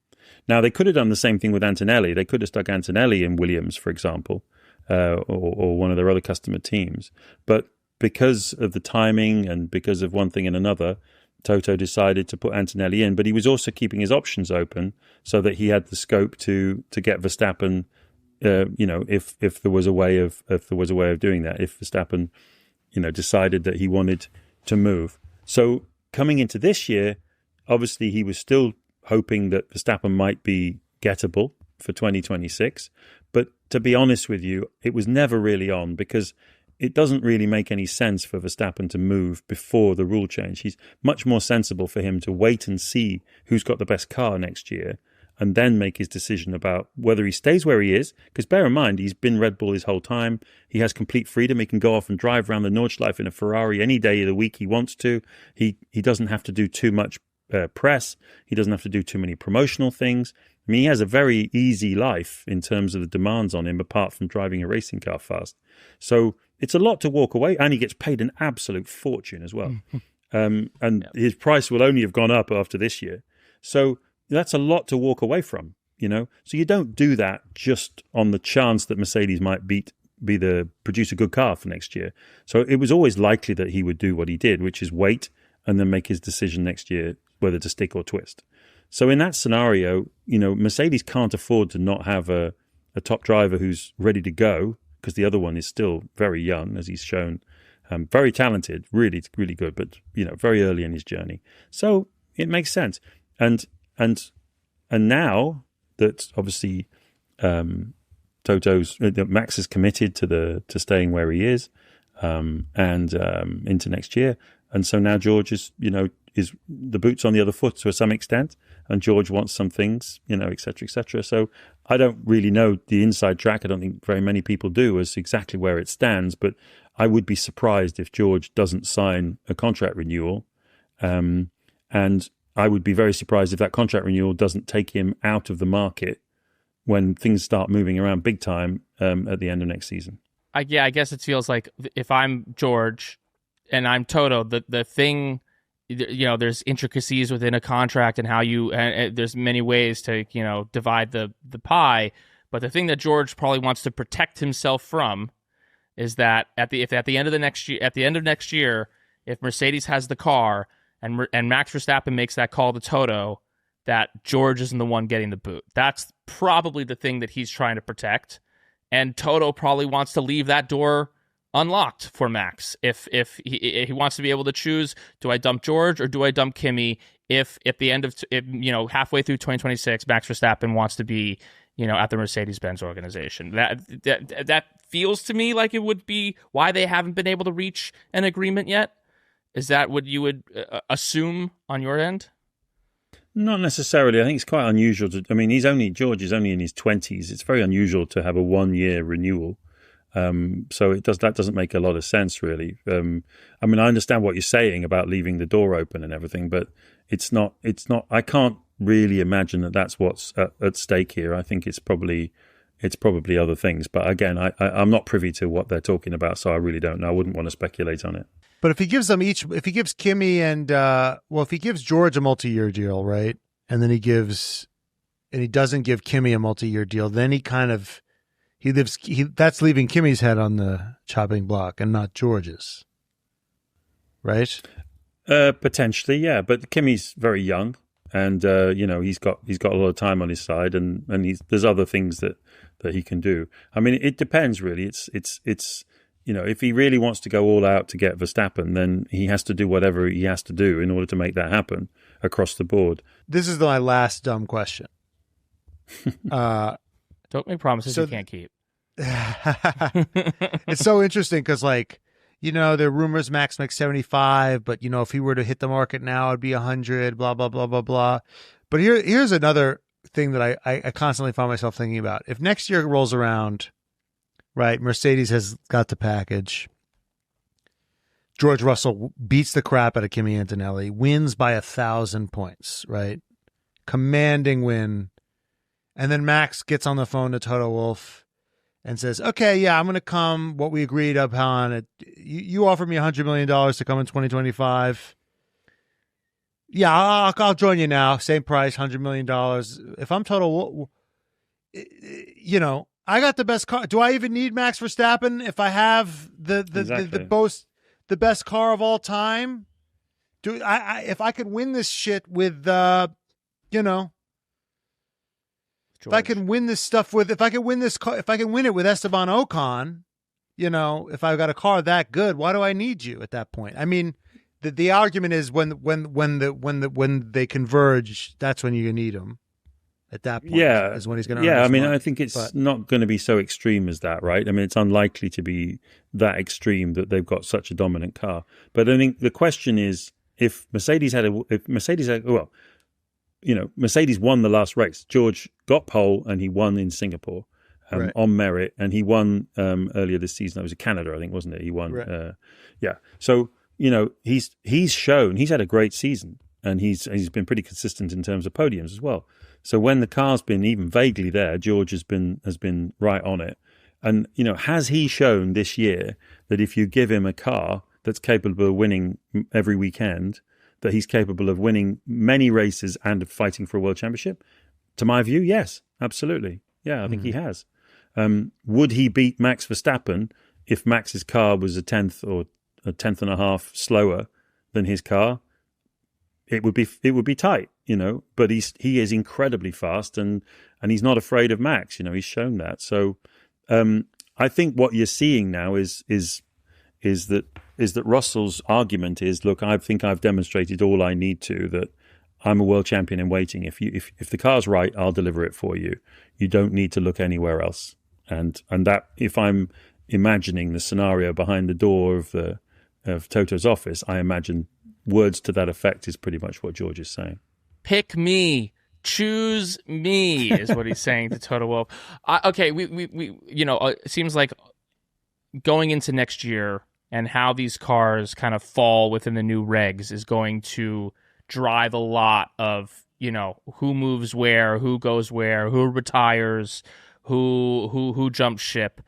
Speaker 3: Now, they could have done the same thing with Antonelli. They could have stuck Antonelli in Williams, for example, or one of their other customer teams. But because of the timing and because of one thing and another, Toto decided to put Antonelli in. But he was also keeping his options open so that he had the scope to get Verstappen, if there was a way of doing that, if Verstappen, decided that he wanted to move. So coming into this year, obviously he was still hoping that Verstappen might be gettable for 2026. But to be honest with you, it was never really on, because it doesn't really make any sense for Verstappen to move before the rule change. He's much more sensible for him to wait and see who's got the best car next year and then make his decision about whether he stays where he is. Because bear in mind, he's been Red Bull his whole time. He has complete freedom. He can go off and drive around the Nordschleife in a Ferrari any day of the week he wants to. He doesn't have to do too much press. He doesn't have to do too many promotional things. I mean, he has a very easy life in terms of the demands on him, apart from driving a racing car fast. So it's a lot to walk away, and he gets paid an absolute fortune as well. His price will only have gone up after this year. So that's a lot to walk away from, So you don't do that just on the chance that Mercedes might produce a good car for next year. So it was always likely that he would do what he did, which is wait and then make his decision next year whether to stick or twist. So in that scenario, Mercedes can't afford to not have a top driver who's ready to go, because the other one is still very young, as he's shown, very talented, really, really good, but very early in his journey. So it makes sense. And now that obviously Max is committed to staying where he is, and into next year, and so now George is the boot's on the other foot to some extent, and George wants some things, et cetera, et cetera. So I don't really know the inside track. I don't think very many people do as exactly where it stands, but I would be surprised if George doesn't sign a contract renewal. And I would be very surprised if that contract renewal doesn't take him out of the market when things start moving around big time at the end of next season.
Speaker 2: I guess it feels like if I'm George and I'm Toto, the thing, there's intricacies within a contract and how there's many ways to, divide the pie. But the thing that George probably wants to protect himself from is that at the end of next year, if Mercedes has the car and Max Verstappen makes that call to Toto, that George isn't the one getting the boot. That's probably the thing that he's trying to protect. And Toto probably wants to leave that door unlocked for Max. If he wants to be able to choose, do I dump George or do I dump Kimi? If at the end of halfway through 2026, Max Verstappen wants to be at the Mercedes-Benz organization, that feels to me like it would be why they haven't been able to reach an agreement yet. Is that what you would assume on your end?
Speaker 3: Not necessarily. I think it's quite unusual George is only in his 20s. It's very unusual to have a 1-year renewal. So that doesn't make a lot of sense, really. I understand what you're saying about leaving the door open and everything, but it's not, I can't really imagine that that's what's at stake here. I think it's probably other things. But again, I'm not privy to what they're talking about, so I really don't know. I wouldn't want to speculate on it.
Speaker 1: But if he gives them each, if he gives Kimi and, if he gives George a multi-year deal, right? And then he doesn't give Kimi a multi-year deal, then that's leaving Kimi's head on the chopping block and not George's, right?
Speaker 3: Potentially, yeah. But Kimi's very young. and he's got a lot of time on his side, and there's other things that he can do. I mean, it depends really. It's if he really wants to go all out to get Verstappen, then he has to do whatever he has to do in order to make that happen across the board.
Speaker 1: This is my last dumb question.
Speaker 2: Don't make promises you can't keep.
Speaker 1: It's so interesting because, there are rumors Max makes 75, but, if he were to hit the market now, it'd be 100, blah, blah, blah, blah, blah. But here's another thing that I constantly find myself thinking about. If next year rolls around, right, Mercedes has got the package. George Russell beats the crap out of Kimi Antonelli, wins by 1,000 points, right? Commanding win. And then Max gets on the phone to Toto Wolff and says, okay, yeah, I'm going to come, what we agreed upon. You offered me $100 million to come in 2025. Yeah, I'll join you now. Same price, $100 million. If I'm Toto Wolff, I got the best car. Do I even need Max Verstappen if I have the best car of all time? If I could win this shit with George. If I can win this stuff if I can win it with Esteban Ocon, if I've got a car that good, why do I need you at that point? I mean, the argument is when they converge, that's when you need them. At that point, is when he's going to.
Speaker 3: Yeah, I mean, I think it's not going to be so extreme as that, right? I mean, it's unlikely to be that extreme that they've got such a dominant car. But I think the question is, if Mercedes won the last race. George got pole and he won in Singapore on merit, and he won earlier this season. It was in Canada, I think, wasn't it? He won. Right. So he's shown he's had a great season, and he's been pretty consistent in terms of podiums as well. So when the car's been even vaguely there, George has been right on it. And has he shown this year that if you give him a car that's capable of winning every weekend, that he's capable of winning many races and of fighting for a world championship? To my view, yes, absolutely. Yeah, I think he has. Would he beat Max Verstappen if Max's car was a tenth or a tenth and a half slower than his car? It would be tight, But he is incredibly fast, and he's not afraid of Max. He's shown that. So I think what you're seeing now is that Russell's argument is, look, I think I've demonstrated all I need to, that I'm a world champion in waiting. If the car's right, I'll deliver it for you. You don't need to look anywhere else. And that, if I'm imagining the scenario behind the door of Toto's office, I imagine words to that effect is pretty much what George is saying.
Speaker 2: Pick me. Choose me is what he's saying to Toto Wolff. It seems like going into next year and how these cars kind of fall within the new regs is going to drive a lot of, who moves where, who goes where, who retires, who jumps ship.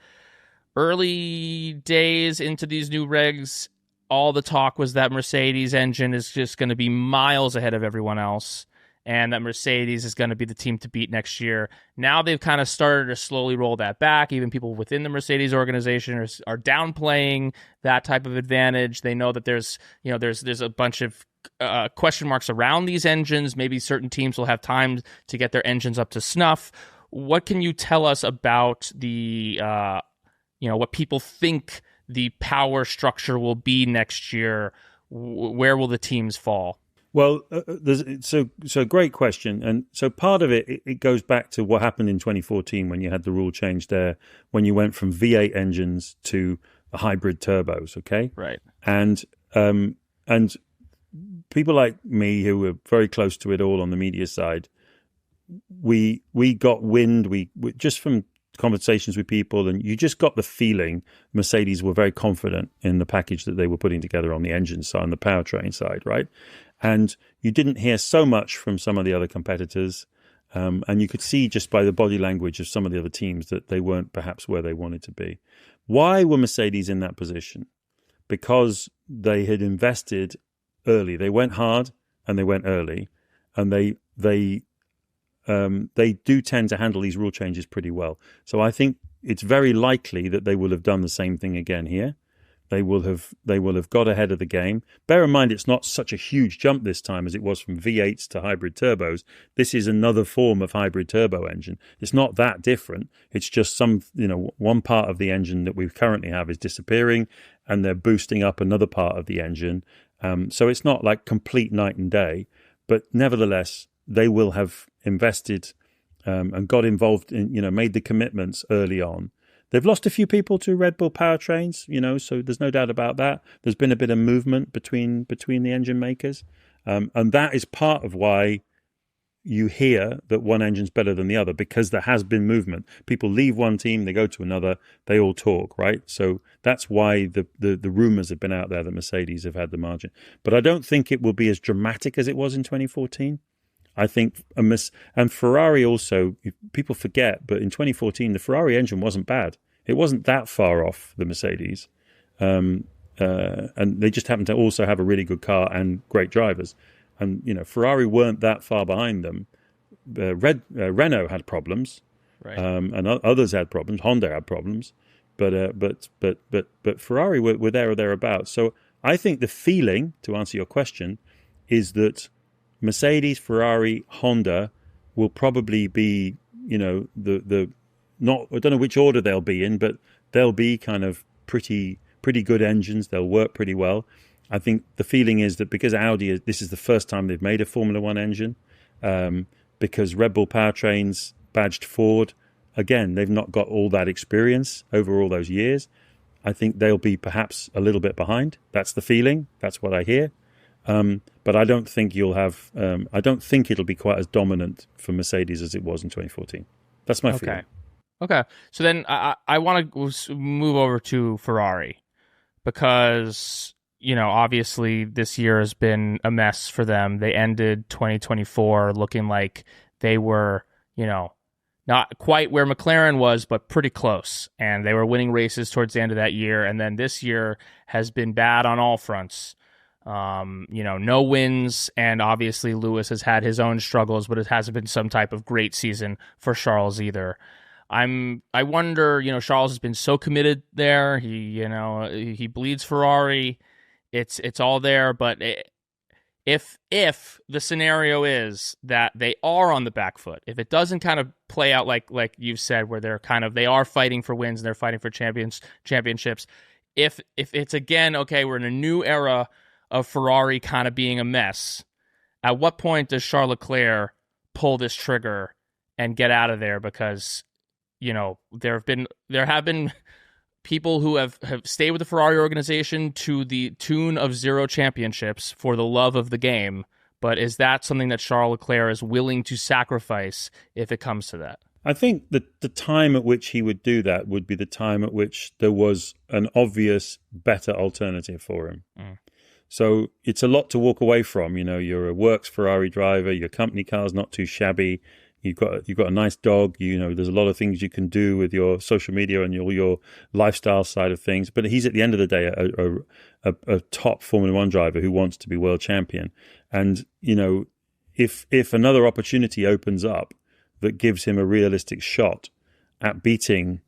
Speaker 2: Early days into these new regs, all the talk was that Mercedes engine is just going to be miles ahead of everyone else, and that Mercedes is going to be the team to beat next year. Now they've kind of started to slowly roll that back. Even people within the Mercedes organization are downplaying that type of advantage. They know that there's a bunch of question marks around these engines. Maybe certain teams will have time to get their engines up to snuff. What can you tell us about the what people think the power structure will be next year? Where will the teams fall?
Speaker 3: Well, so great question. And so part of it goes back to what happened in 2014 when you had the rule change there, when you went from V8 engines to the hybrid turbos, okay?
Speaker 2: Right. And
Speaker 3: people like me who were very close to it all on the media side, we got wind, we just from conversations with people, and you just got the feeling Mercedes were very confident in the package that they were putting together on the engine side, on the powertrain side, right? And you didn't hear so much from some of the other competitors, and you could see just by the body language of some of the other teams that they weren't perhaps where they wanted to be. Why were Mercedes in that position? Because they had invested early. They went hard and they went early, and they do tend to handle these rule changes pretty well. So I think it's very likely that they will have done the same thing again here. They will have got ahead of the game. Bear in mind, it's not such a huge jump this time as it was from V8s to hybrid turbos. This is another form of hybrid turbo engine. It's not that different. It's just one part of the engine that we currently have is disappearing, and they're boosting up another part of the engine. So it's not like complete night and day, but nevertheless, they will have invested and got involved in, made the commitments early on. They've lost a few people to Red Bull powertrains, so there's no doubt about that. There's been a bit of movement between the engine makers. And that is part of why you hear that one engine's better than the other, because there has been movement. People leave one team, they go to another, they all talk, right? So that's why the rumors have been out there that Mercedes have had the margin. But I don't think it will be as dramatic as it was in 2014. I think, and Ferrari also, people forget, but in 2014, the Ferrari engine wasn't bad. It wasn't that far off the Mercedes. And they just happened to also have a really good car and great drivers. And, Ferrari weren't that far behind them. Renault had problems,
Speaker 2: right.
Speaker 3: And others had problems. Honda had problems. But Ferrari were there or thereabouts. So I think the feeling, to answer your question, is that Mercedes, Ferrari, Honda will probably be, the not, I don't know which order they'll be in, but they'll be kind of pretty good engines. They'll work pretty well. I think the feeling is that because this is the first time they've made a Formula One engine, because Red Bull powertrains badged Ford, again, they've not got all that experience over all those years. I think they'll be perhaps a little bit behind. That's the feeling. That's what I hear. But I don't think I don't think it'll be quite as dominant for Mercedes as it was in 2014. That's my feeling.
Speaker 2: Okay. So then I want to move over to Ferrari, because, obviously this year has been a mess for them. They ended 2024 looking like they were, not quite where McLaren was, but pretty close. And they were winning races towards the end of that year. And then this year has been bad on all fronts. No wins, and obviously Lewis has had his own struggles, but it hasn't been some type of great season for Charles either. I wonder, Charles has been so committed there. He bleeds Ferrari. It's all there, but if the scenario is that they are on the back foot, if it doesn't kind of play out like you've said, where they are fighting for wins and they're fighting for championships, if it's again, okay, we're in a new era of Ferrari kind of being a mess, at what point does Charles Leclerc pull this trigger and get out of there? Because, there have been people who have stayed with the Ferrari organization to the tune of 0 championships for the love of the game. But is that something that Charles Leclerc is willing to sacrifice if it comes to that?
Speaker 3: I think that the time at which he would do that would be the time at which there was an obvious better alternative for him. So it's a lot to walk away from. You're a works Ferrari driver. Your company car's not too shabby. You've got a nice dog. There's a lot of things you can do with your social media and your lifestyle side of things. But he's at the end of the day a top Formula One driver who wants to be world champion. And if another opportunity opens up that gives him a realistic shot at beating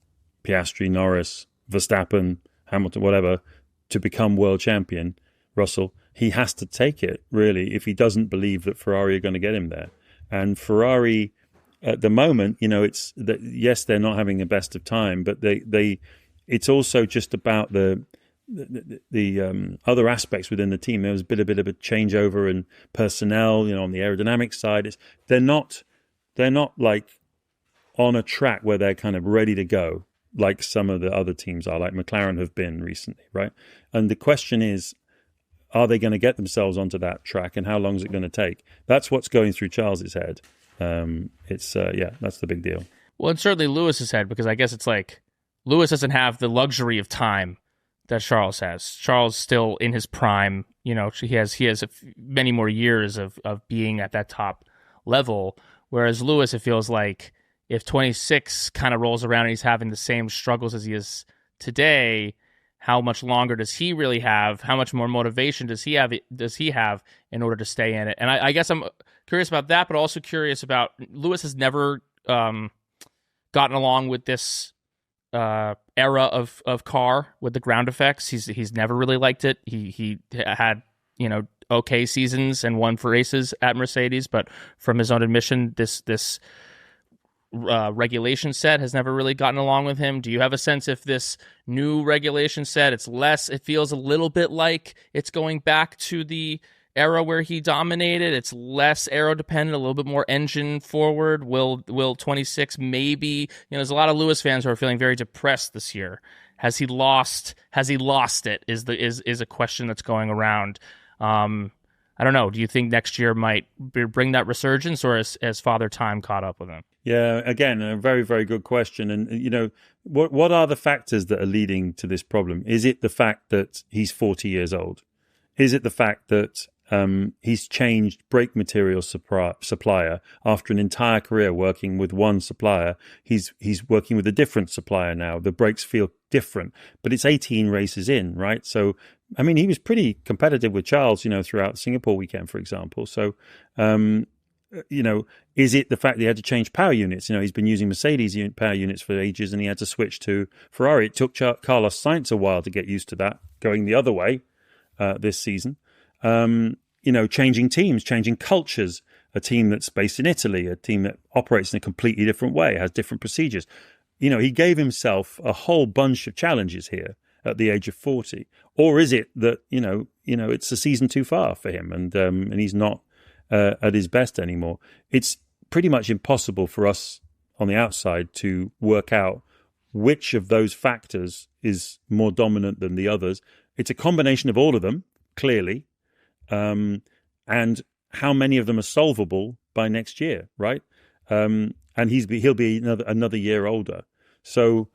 Speaker 3: Piastri, Norris, Verstappen, Hamilton, whatever, to become world champion, Russell, he has to take it, really, if he doesn't believe that Ferrari are going to get him there. And Ferrari, at the moment, it's that, yes, they're not having the best of time, but it's also just about the other aspects within the team. There was a bit of a changeover in personnel, on the aerodynamic side. They're not like on a track where they're kind of ready to go, like some of the other teams are, like McLaren have been recently, right? And the question is, are they going to get themselves onto that track, and how long is it going to take? That's what's going through Charles's head. That's the big deal.
Speaker 2: Well, and certainly Lewis's head, because I guess it's like Lewis doesn't have the luxury of time that Charles has. Charles still in his prime. He has many more years of being at that top level. Whereas Lewis, it feels like if 26 kind of rolls around and he's having the same struggles as he is today, how much longer does he really have? How much more motivation does he have in order to stay in it? And I guess I'm curious about that, but also curious about Lewis has never gotten along with this era of car with the ground effects. He's never really liked it. He had, okay seasons and won for races at Mercedes, but from his own admission, this regulation set has never really gotten along with him. Do you have a sense if this new regulation set, it feels a little bit like it's going back to the era where he dominated? It's less aero dependent, a little bit more engine forward. Will 26 maybe, there's a lot of Lewis fans who are feeling very depressed this year. Has he lost it is a question that's going around. I don't know. Do you think next year might bring that resurgence, or has Father Time caught up with him?
Speaker 3: Yeah, again, a very, very good question. And, what are the factors that are leading to this problem? Is it the fact that he's 40 years old? Is it the fact that he's changed brake material supplier after an entire career working with one supplier? He's working with a different supplier now. The brakes feel different, but it's 18 races in, right? So, I mean, he was pretty competitive with Charles, throughout the Singapore weekend, for example. So, is it the fact that he had to change power units? He's been using Mercedes power units for ages, and he had to switch to Ferrari. It took Carlos Sainz a while to get used to that, going the other way this season. Changing teams, changing cultures, a team that's based in Italy, a team that operates in a completely different way, has different procedures. He gave himself a whole bunch of challenges here at the age of 40. Or is it that, it's a season too far for him and he's not at his best anymore? It's pretty much impossible for us on the outside to work out which of those factors is more dominant than the others. It's a combination of all of them, clearly. And how many of them are solvable by next year, right? And he'll be another year older. So,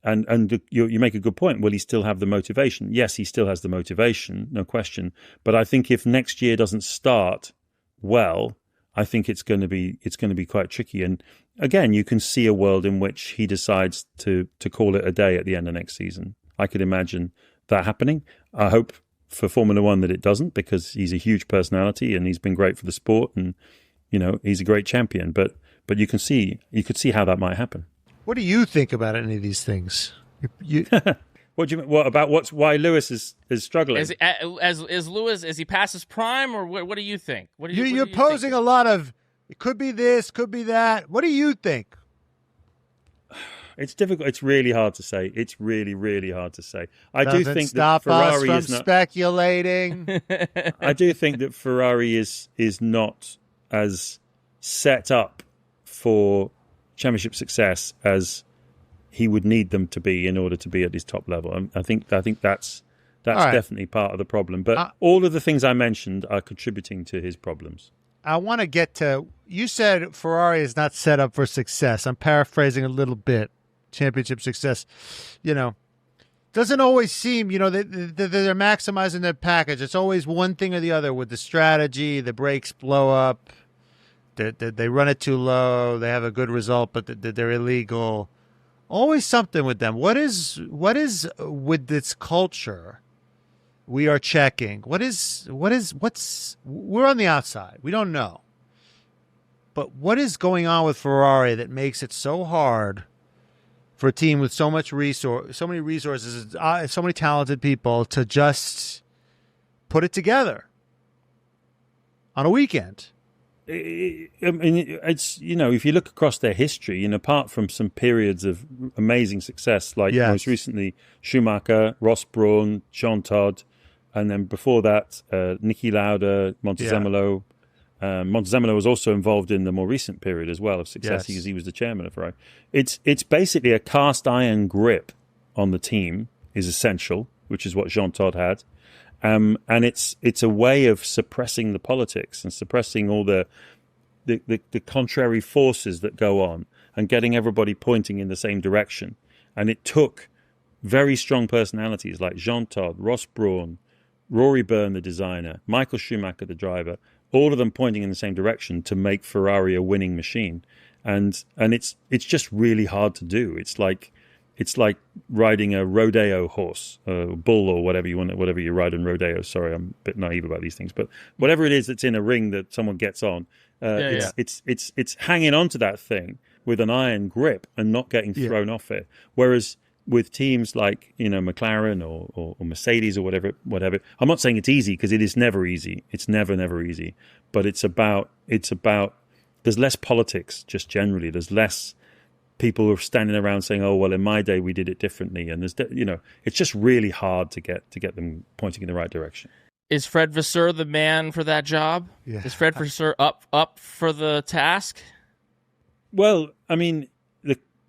Speaker 3: and you make a good point. Will he still have the motivation? Yes, he still has the motivation, no question. But I think if next year doesn't start well, I think it's going to be quite tricky. And again, you can see a world in which he decides to call it a day at the end of next season. I could imagine that happening. I hope for Formula One that it doesn't, because he's a huge personality and he's been great for the sport, and he's a great champion. But you could see how that might happen.
Speaker 1: What do you think about any of these things?
Speaker 3: What do you mean? What about why Lewis is struggling?
Speaker 2: Is Lewis, is he past his prime, or what do you think?
Speaker 1: You're posing a lot of, it could be this, could be that. What do you think?
Speaker 3: It's difficult. It's really hard to say. It's really, really hard to say. I
Speaker 1: Doesn't
Speaker 3: do think
Speaker 1: stop
Speaker 3: that Ferrari
Speaker 1: us
Speaker 3: is
Speaker 1: from
Speaker 3: not
Speaker 1: speculating.
Speaker 3: I do think that Ferrari is not as set up for championship success as he would need them to be in order to be at his top level. I think that's right. Definitely part of the problem. But all of the things I mentioned are contributing to his problems.
Speaker 1: I want to get to, you said Ferrari is not set up for success. I'm paraphrasing a little bit. Championship success, doesn't always seem, they're maximizing their package. It's always one thing or the other with the strategy. The brakes blow up. They run it too low. They have a good result, but they're illegal. Always something with them. What is with this culture we are checking? What's we're on the outside. We don't know. But what is going on with Ferrari that makes it so hard for a team with so many resources, so many talented people to just put it together on a weekend?
Speaker 3: I mean, it's, if you look across their history, apart from some periods of amazing success, like most recently Schumacher, Ross Brawn, Jean Todt, and then before that, Niki Lauda, Montezemolo. Montezemolo was also involved in the more recent period as well of success, because he was the chairman of Ferrari. It's basically a cast iron grip on the team is essential, which is what Jean Todt had. And it's a way of suppressing the politics and suppressing all the contrary forces that go on and getting everybody pointing in the same direction. And it took very strong personalities like Jean Todt, Ross Brawn, Rory Byrne, the designer, Michael Schumacher, the driver, all of them pointing in the same direction to make Ferrari a winning machine. And it's just really hard to do. It's like riding a rodeo horse, a bull, or whatever you ride in rodeo. Sorry, I'm a bit naive about these things, but whatever it is that's in a ring that someone gets on, it's hanging on to that thing with an iron grip and not getting thrown off it. Whereas with teams like, McLaren or Mercedes or whatever. I'm not saying it's easy, because it is never easy. It's never easy. But it's about there's less politics just generally. There's less people who are standing around saying, "Oh, well, in my day we did it differently." And it's just really hard to get them pointing in the right direction.
Speaker 2: Is Fred Vasseur the man for that job?
Speaker 1: Yeah.
Speaker 2: Is Fred Vasseur up for the task?
Speaker 3: Well, I mean,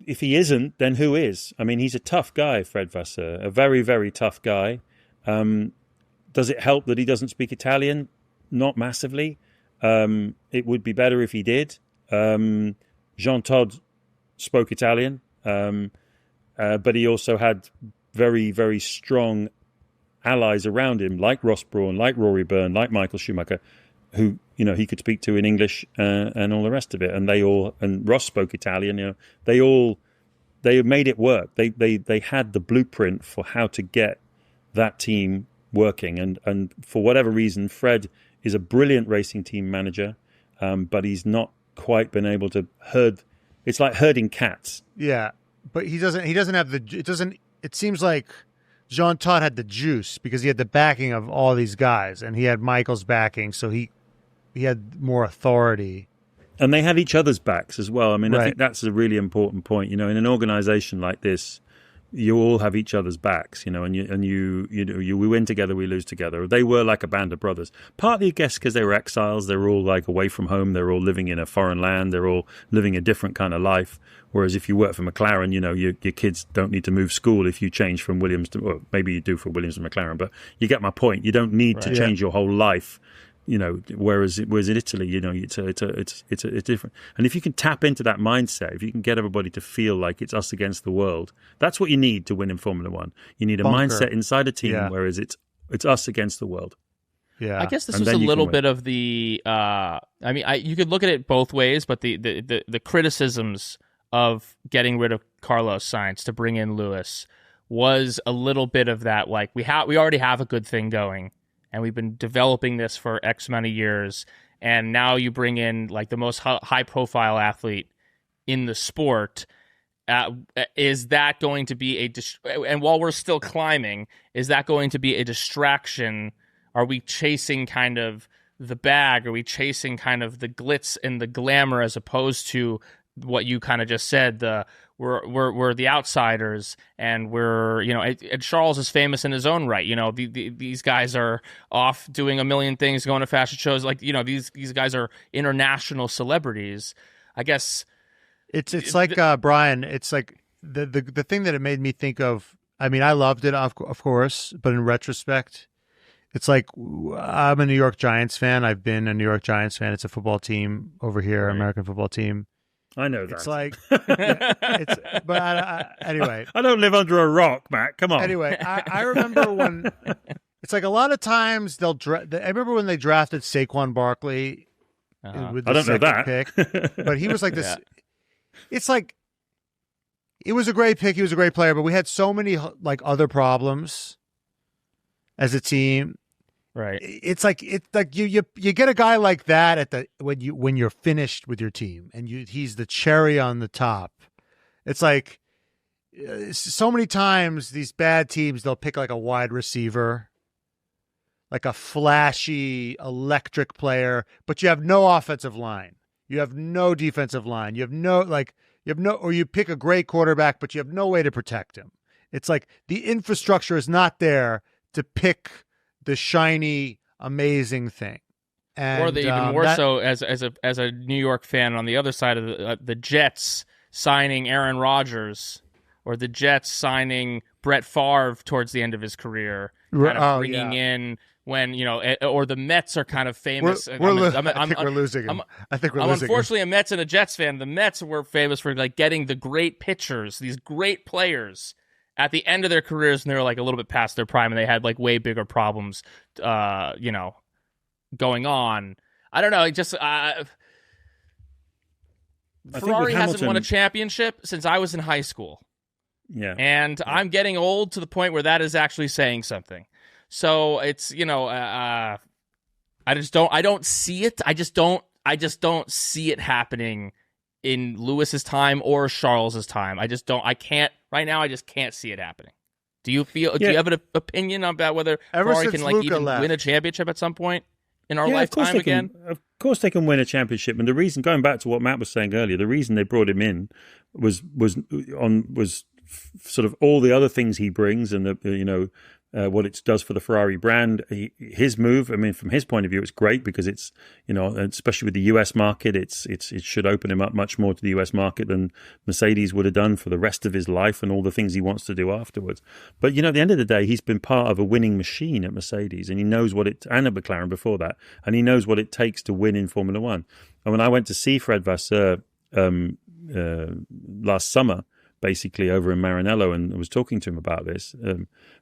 Speaker 3: if he isn't, then who is? I mean, he's a tough guy, Fred Vasseur, a very, very tough guy. Does it help that he doesn't speak Italian? Not massively. It would be better if he did. Jean Todt spoke Italian, but he also had very, very strong allies around him, like Ross Brawn, like Rory Byrne, like Michael Schumacher, who he could speak to in English and all the rest of it. And Ross spoke Italian. They made it work. They had the blueprint for how to get that team working. And for whatever reason, Fred is a brilliant racing team manager, but he's not quite been able to herd. It's like herding cats.
Speaker 1: Yeah, but he doesn't have the. It seems like Jean Todt had the juice because he had the backing of all these guys, and he had Michael's backing, so he had more authority.
Speaker 3: And they had each other's backs as well. I mean,
Speaker 1: right.
Speaker 3: I think that's a really important point. In an organization like this, you all have each other's backs, and we win together, we lose together. They were like a band of brothers. Partly, I guess, because they were exiles. They were all like away from home. They're all living in a foreign land. They're all living a different kind of life. Whereas if you work for McLaren, your kids don't need to move school if you change from Williams to, well, maybe you do for Williams and McLaren, but you get my point. You don't need to change your whole life. Whereas in Italy, it's different. And if you can tap into that mindset, if you can get everybody to feel like it's us against the world, that's what you need to win in Formula One. You need a mindset inside a team, whereas it's us against the world.
Speaker 1: Yeah,
Speaker 2: I guess this was a little bit of the. You could look at it both ways, but the criticisms of getting rid of Carlos Sainz to bring in Lewis was a little bit of that. Like we already have a good thing going. And we've been developing this for X amount of years, and now you bring in like the most high-profile athlete in the sport. Is that going to be and while we're still climbing, is that going to be a distraction? Are we chasing kind of the bag? Are we chasing kind of the glitz and the glamour as opposed to what you kind of just said? We're the outsiders, and we're and Charles is famous in his own right. These guys are off doing a million things, going to fashion shows. Like these guys are international celebrities. I guess
Speaker 1: it's like Brian. It's like the thing that it made me think of. I mean, I loved it, of course, but in retrospect, it's like I'm a New York Giants fan. I've been a New York Giants fan. It's a football team over here,
Speaker 3: right.
Speaker 1: American football team.
Speaker 3: I know that.
Speaker 1: It's like, anyway.
Speaker 3: I don't live under a rock, Matt. Come on.
Speaker 1: Anyway, I remember when it's like a lot of times I remember when they drafted Saquon Barkley with the second pick, but he was like this. Yeah. It's like it was a great pick. He was a great player, but we had so many like other problems as a team.
Speaker 2: Right.
Speaker 1: It's like you get a guy like that when you're finished with your team, and he's the cherry on the top. It's like so many times these bad teams, they'll pick like a wide receiver, like a flashy electric player, but you have no offensive line. You have no defensive line. Or you pick a great quarterback, but you have no way to protect him. It's like the infrastructure is not there to pick the shiny, amazing thing. And,
Speaker 2: or even more so as a New York fan on the other side of the Jets signing Aaron Rodgers, or the Jets signing Brett Favre towards the end of his career, kind of bringing in when or the Mets are kind of famous.
Speaker 1: I think we're losing him. I'm
Speaker 2: unfortunately a Mets and a Jets fan. The Mets were famous for like getting the great pitchers, these great players, at the end of their careers, and they were like a little bit past their prime, and they had like way bigger problems, going on. I don't know. Ferrari hasn't won a championship since I was in high school.
Speaker 3: Yeah.
Speaker 2: And I'm getting old to the point where that is actually saying something. So it's, I don't see it. I just don't see it happening in Lewis's time or Charles's time. I can't right now. I just can't see it happening. Do you have an opinion about whether Ferrari can even win a championship at some point in our lifetime again?
Speaker 3: Of course they can win a championship. And the reason, going back to what Matt was saying earlier, the reason they brought him in was sort of all the other things he brings and what it does for the Ferrari brand. His move, I mean, from his point of view, it's great because it's, especially with the US market, it should open him up much more to the US market than Mercedes would have done for the rest of his life and all the things he wants to do afterwards. But, at the end of the day, he's been part of a winning machine at Mercedes, and he knows and at McLaren before that, and he knows what it takes to win in Formula One. And when I went to see Fred Vasseur last summer, basically over in Maranello, and I was talking to him about this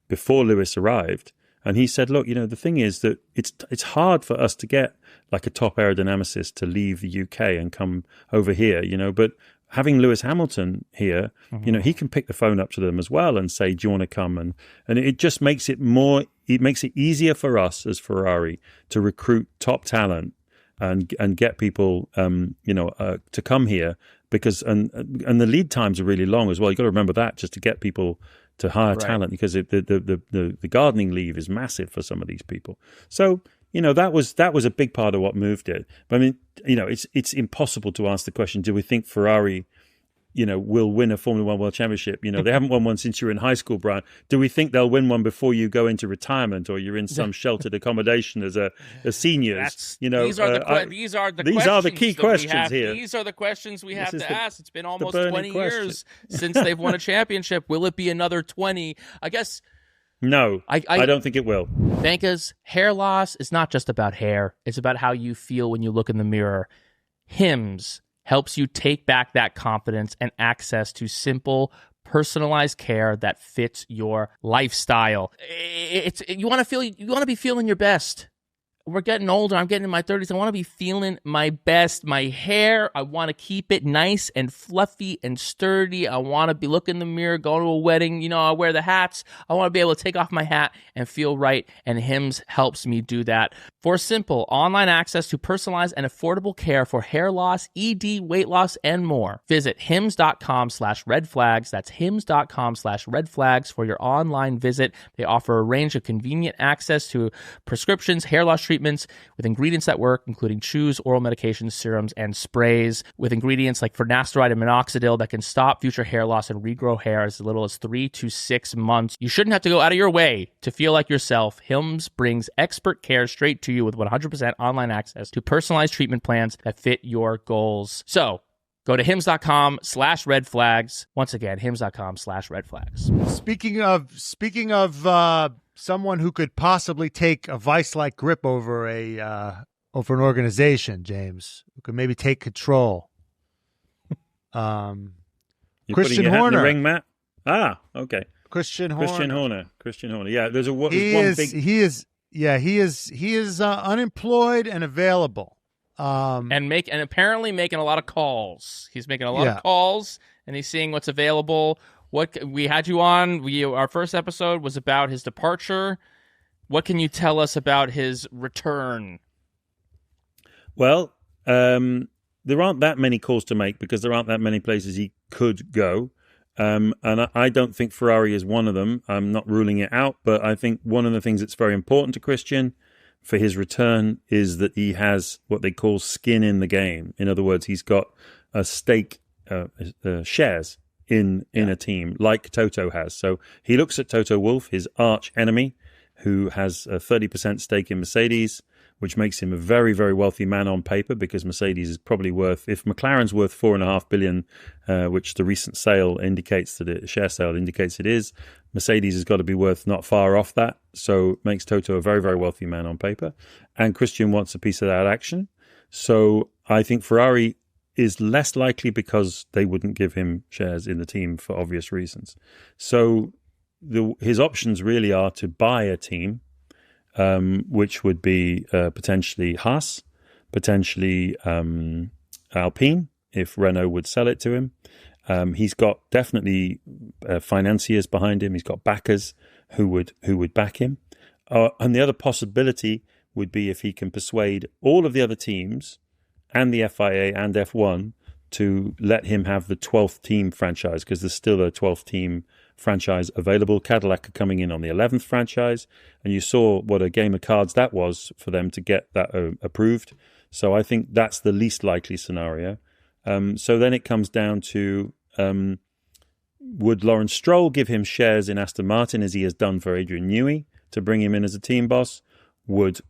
Speaker 3: before Lewis arrived, and he said, look, the thing is that it's hard for us to get like a top aerodynamicist to leave the UK and come over here, but having Lewis Hamilton here, he can pick the phone up to them as well and say, do you want to come? And it just makes it easier for us as Ferrari to recruit top talent and get people to come here, because and the lead times are really long as well. You've got to remember that, just to get people to hire talent, because the gardening leave is massive for some of these people. So that was a big part of what moved it. But I mean, it's impossible to ask the question: do we think Ferrari will win a Formula One World Championship? They haven't won one since you were in high school, Brian. Do we think they'll win one before you go into retirement or you're in some sheltered accommodation as a seniors?
Speaker 2: These are the
Speaker 3: key questions here.
Speaker 2: These are the questions we have to ask. It's been almost 20 years since they've won a championship. Will it be another 20? I guess.
Speaker 3: No, I don't think it will.
Speaker 2: Vanka's hair loss is not just about hair. It's about how you feel when you look in the mirror. Hims helps you take back that confidence and access to simple, personalized care that fits your lifestyle. You want to be feeling your best. We're getting older. I'm getting in my 30s. I want to be feeling my best. My hair, I want to keep it nice and fluffy and sturdy. I want to be looking in the mirror, going to a wedding. I wear the hats. I want to be able to take off my hat and feel right. And Hims helps me do that. For simple online access to personalized and affordable care for hair loss, ED, weight loss, and more, visit hims.com/redflags. That's hims.com/redflags for your online visit. They offer a range of convenient access to prescriptions, hair loss treatments with ingredients that work, including chews, oral medications, serums, and sprays, with ingredients like finasteride and minoxidil that can stop future hair loss and regrow hair as little as 3 to 6 months. You shouldn't have to go out of your way to feel like yourself. Hims brings expert care straight to you with 100% online access to personalized treatment plans that fit your goals. So go to hims.com/redflags. Once again, hims.com/redflags.
Speaker 1: Speaking of someone who could possibly take a vice-like grip over an organization, James, who could maybe take control.
Speaker 3: You're
Speaker 1: Christian
Speaker 3: your hat
Speaker 1: Horner.
Speaker 3: in the ring, Matt? Ah, okay.
Speaker 1: Christian Horner.
Speaker 3: Yeah, there's one big.
Speaker 1: He is unemployed and available.
Speaker 2: And apparently making a lot of calls. He's making a lot of calls, and he's seeing what's available. What we had you on, our first episode was about his departure. What can you tell us about his return?
Speaker 3: Well, there aren't that many calls to make because there aren't that many places he could go. And I don't think Ferrari is one of them. I'm not ruling it out, but I think one of the things that's very important to Christian for his return is that he has what they call skin in the game. In other words, he's got a stake, shares in a team like Toto has. So he looks at Toto Wolff, his arch enemy, who has a 30% stake in Mercedes, which makes him a very, very wealthy man on paper, because Mercedes is probably worth, if McLaren's worth $4.5 billion, which the recent share sale indicates it is, Mercedes has got to be worth not far off that. So it makes Toto a very, very wealthy man on paper. And Christian wants a piece of that action. So I think Ferrari is less likely because they wouldn't give him shares in the team for obvious reasons. So his options really are to buy a team, which would be potentially Haas, potentially Alpine, if Renault would sell it to him. He's got definitely financiers behind him. He's got backers who would back him. And the other possibility would be if he can persuade all of the other teams and the FIA and F1 to let him have the 12th team franchise, because there's still a 12th team franchise available. Cadillac are coming in on the 11th franchise, and you saw what a game of cards that was for them to get that approved. So I think that's the least likely scenario. So then it comes down to, would Lawrence Stroll give him shares in Aston Martin as he has done for Adrian Newey to bring him in as a team boss? Would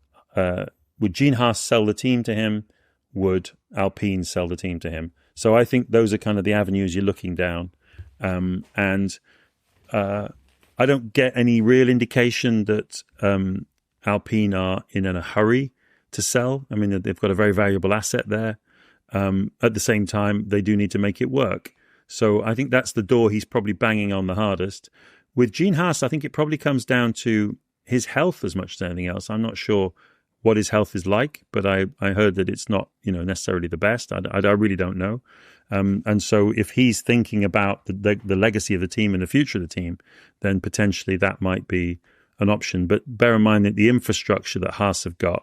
Speaker 3: Gene Haas sell the team to him? Would Alpine sell the team to him? So I think those are kind of the avenues you're looking down. And I don't get any real indication that Alpine are in a hurry to sell. I mean, they've got a very valuable asset there. At the same time, they do need to make it work. So I think that's the door he's probably banging on the hardest. With Gene Haas, I think it probably comes down to his health as much as anything else. I'm not sure what his health is like, but I heard that it's not, necessarily the best. I really don't know. And so if he's thinking about the legacy of the team and the future of the team, then potentially that might be an option. But bear in mind that the infrastructure that Haas have got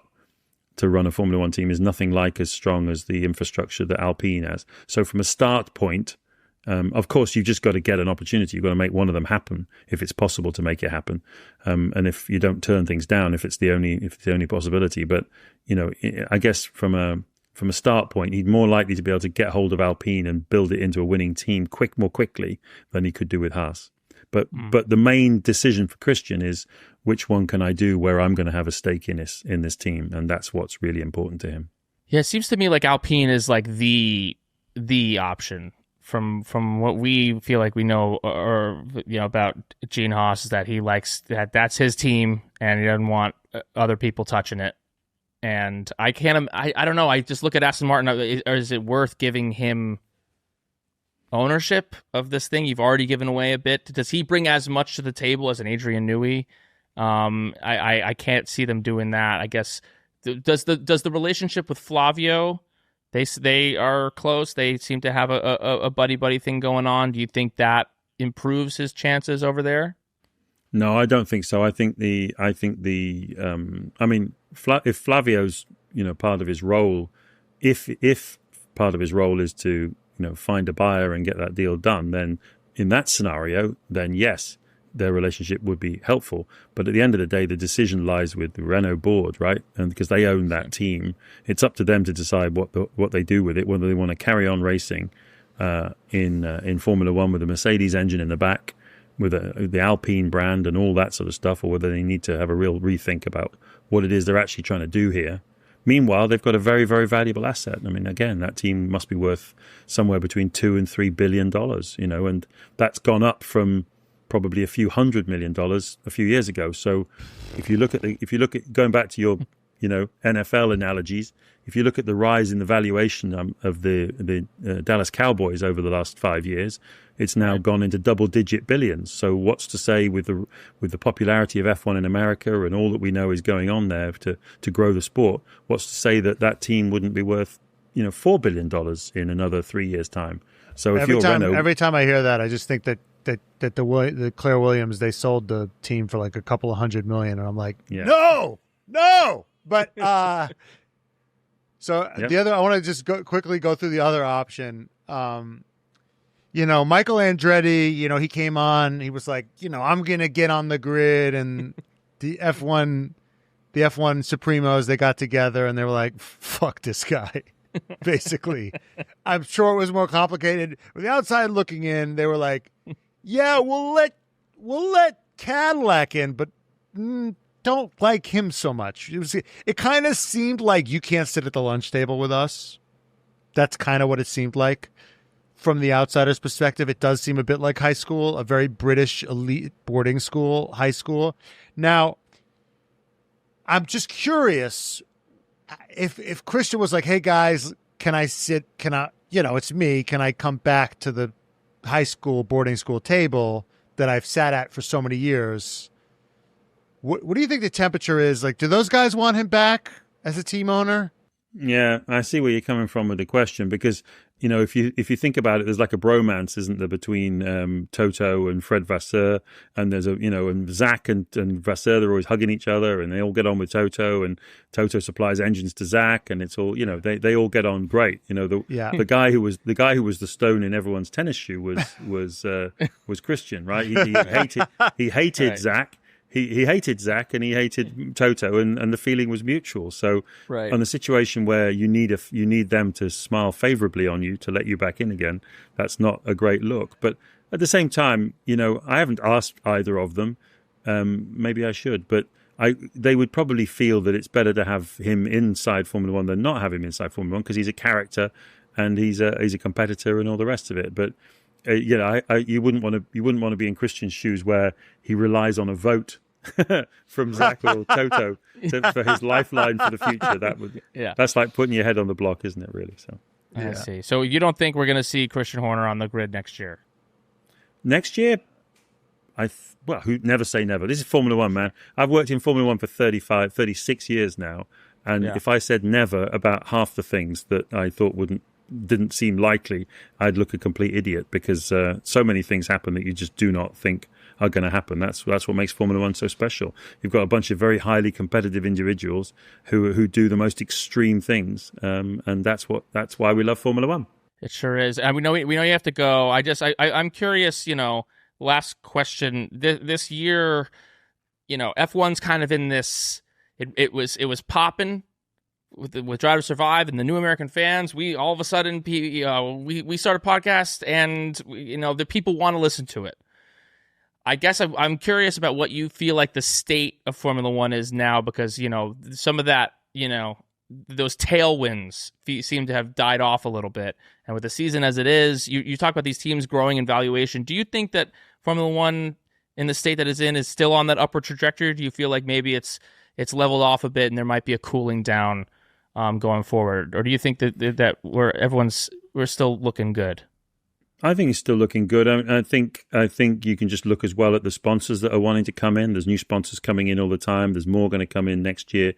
Speaker 3: to run a Formula One team is nothing like as strong as the infrastructure that Alpine has. So from a start point, of course, you've just got to get an opportunity. You've got to make one of them happen if it's possible to make it happen. And if you don't turn things down, if it's the only possibility. But, I guess from a start point, he'd more likely to be able to get hold of Alpine and build it into a winning team more quickly than he could do with Haas. But the main decision for Christian is, which one can I do where I'm going to have a stake in this team? And that's what's really important to him.
Speaker 2: Yeah, it seems to me like Alpine is like the option. From what we feel like we know, or about Gene Haas, is that he likes that's his team and he doesn't want other people touching it. And I don't know. I just look at Aston Martin. Is it worth giving him ownership of this thing? You've already given away a bit. Does he bring as much to the table as an Adrian Newey? I can't see them doing that. I guess does the relationship with Flavio? They are close. They seem to have a buddy thing going on. Do you think that improves his chances over there?
Speaker 3: No, I don't think so. I think if Flavio's part of his role, if part of his role is to find a buyer and get that deal done, then in that scenario, then yes, their relationship would be helpful. But at the end of the day, the decision lies with the Renault board, right? And because they own that team, it's up to them to decide what they do with it, whether they want to carry on racing in Formula One with a Mercedes engine in the back, with the Alpine brand and all that sort of stuff, or whether they need to have a real rethink about what it is they're actually trying to do here. Meanwhile, they've got a very, very valuable asset. I mean, again, that team must be worth somewhere between $2 and $3 billion, and that's gone up from probably a few $100 million a few years ago. So if you look at going back to your NFL analogies, if you look at the rise in the valuation of the Dallas Cowboys over the last 5 years, it's now gone into double-digit billions. So what's to say with the popularity of F1 in America and all that we know is going on there to grow the sport? What's to say that team wouldn't be worth $4 billion in another 3 years' time? So if
Speaker 1: every time I hear that, I just think that the Claire Williams, they sold the team for like a couple of $100 million, and I'm like, no. But so yep. The other, I want to just quickly go through the other option. Michael Andretti, he came on, he was like, I'm gonna get on the grid, and the F1 Supremos, they got together and they were like, fuck this guy. Basically, I'm sure it was more complicated. With the outside looking in, they were like, "Yeah, we'll let Cadillac in, but don't like him so much." It kind of seemed like you can't sit at the lunch table with us. That's kind of what it seemed like from the outsider's perspective. It does seem a bit like high school, a very British elite boarding school, high school. Now, I'm just curious. If Christian was like, hey guys, can I sit? It's me. Can I come back to the high school boarding school table that I've sat at for so many years? What do you think the temperature is? Like, do those guys want him back as a team owner?
Speaker 3: Yeah, I see where you're coming from with the question, because if you think about it, there's like a bromance, isn't there, between Toto and Fred Vasseur, and there's and Zach and Vasseur, they're always hugging each other, and they all get on with Toto, and Toto supplies engines to Zach, and it's all they all get on great. The guy who was the stone in everyone's tennis shoe was Christian, right? He hated
Speaker 2: right.
Speaker 3: Zach. He hated Zach and he hated Toto, and the feeling was mutual. So,
Speaker 2: right.
Speaker 3: on the situation where you need them to smile favorably on you to let you back in again, that's not a great look. But at the same time, I haven't asked either of them. Maybe I should, but they would probably feel that it's better to have him inside Formula One than not have him inside Formula One, because he's a character and he's a competitor and all the rest of it. But you wouldn't want to be in Christian's shoes where he relies on a vote from Zach or Toto for his lifeline for the future. That's like putting your head on the block, isn't it? Really? So
Speaker 2: I see. So you don't think we're going to see Christian Horner on the grid next year?
Speaker 3: Next year, never say never. This is Formula One, man. I've worked in Formula One for 36 years now, and if I said never about half the things that I thought didn't seem likely, I'd look a complete idiot, because so many things happen that you just do not think are going to happen. That's what makes Formula One so special. You've got a bunch of very highly competitive individuals who do the most extreme things, and that's why we love Formula One.
Speaker 2: It sure is. And we know you have to go. I'm curious. Last question. This year, F1's kind of in this. It was popping with Drive to Survive and the New American Fans. We all of a sudden we start a podcast, and the people want to listen to it. I guess I'm curious about what you feel like the state of Formula One is now, because some of that those tailwinds seem to have died off a little bit, and with the season as it is, you talk about these teams growing in valuation. Do you think that Formula One in the state that it's in is still on that upward trajectory? Do you feel like maybe it's leveled off a bit and there might be a cooling down going forward, or do you think that we're still looking good?
Speaker 3: I think it's still looking good. I think you can just look as well at the sponsors that are wanting to come in. There's new sponsors coming in all the time. There's more going to come in next year.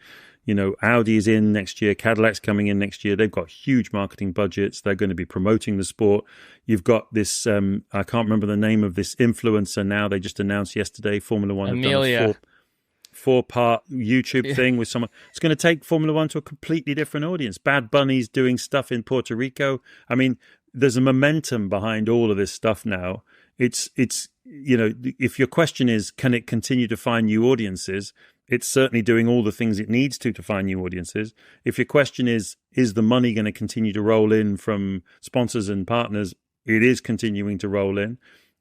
Speaker 3: Audi is in next year. Cadillac's coming in next year. They've got huge marketing budgets. They're going to be promoting the sport. You've got this, I can't remember the name of this influencer now. They just announced yesterday Formula One
Speaker 2: Amelia.
Speaker 3: have done a four-part YouTube thing with someone. It's going to take Formula One to a completely different audience. Bad Bunny's doing stuff in Puerto Rico. I mean, there's a momentum behind all of this stuff now. It's if your question is, can it continue to find new audiences? It's certainly doing all the things it needs to find new audiences. If your question is the money going to continue to roll in from sponsors and partners? It is continuing to roll in.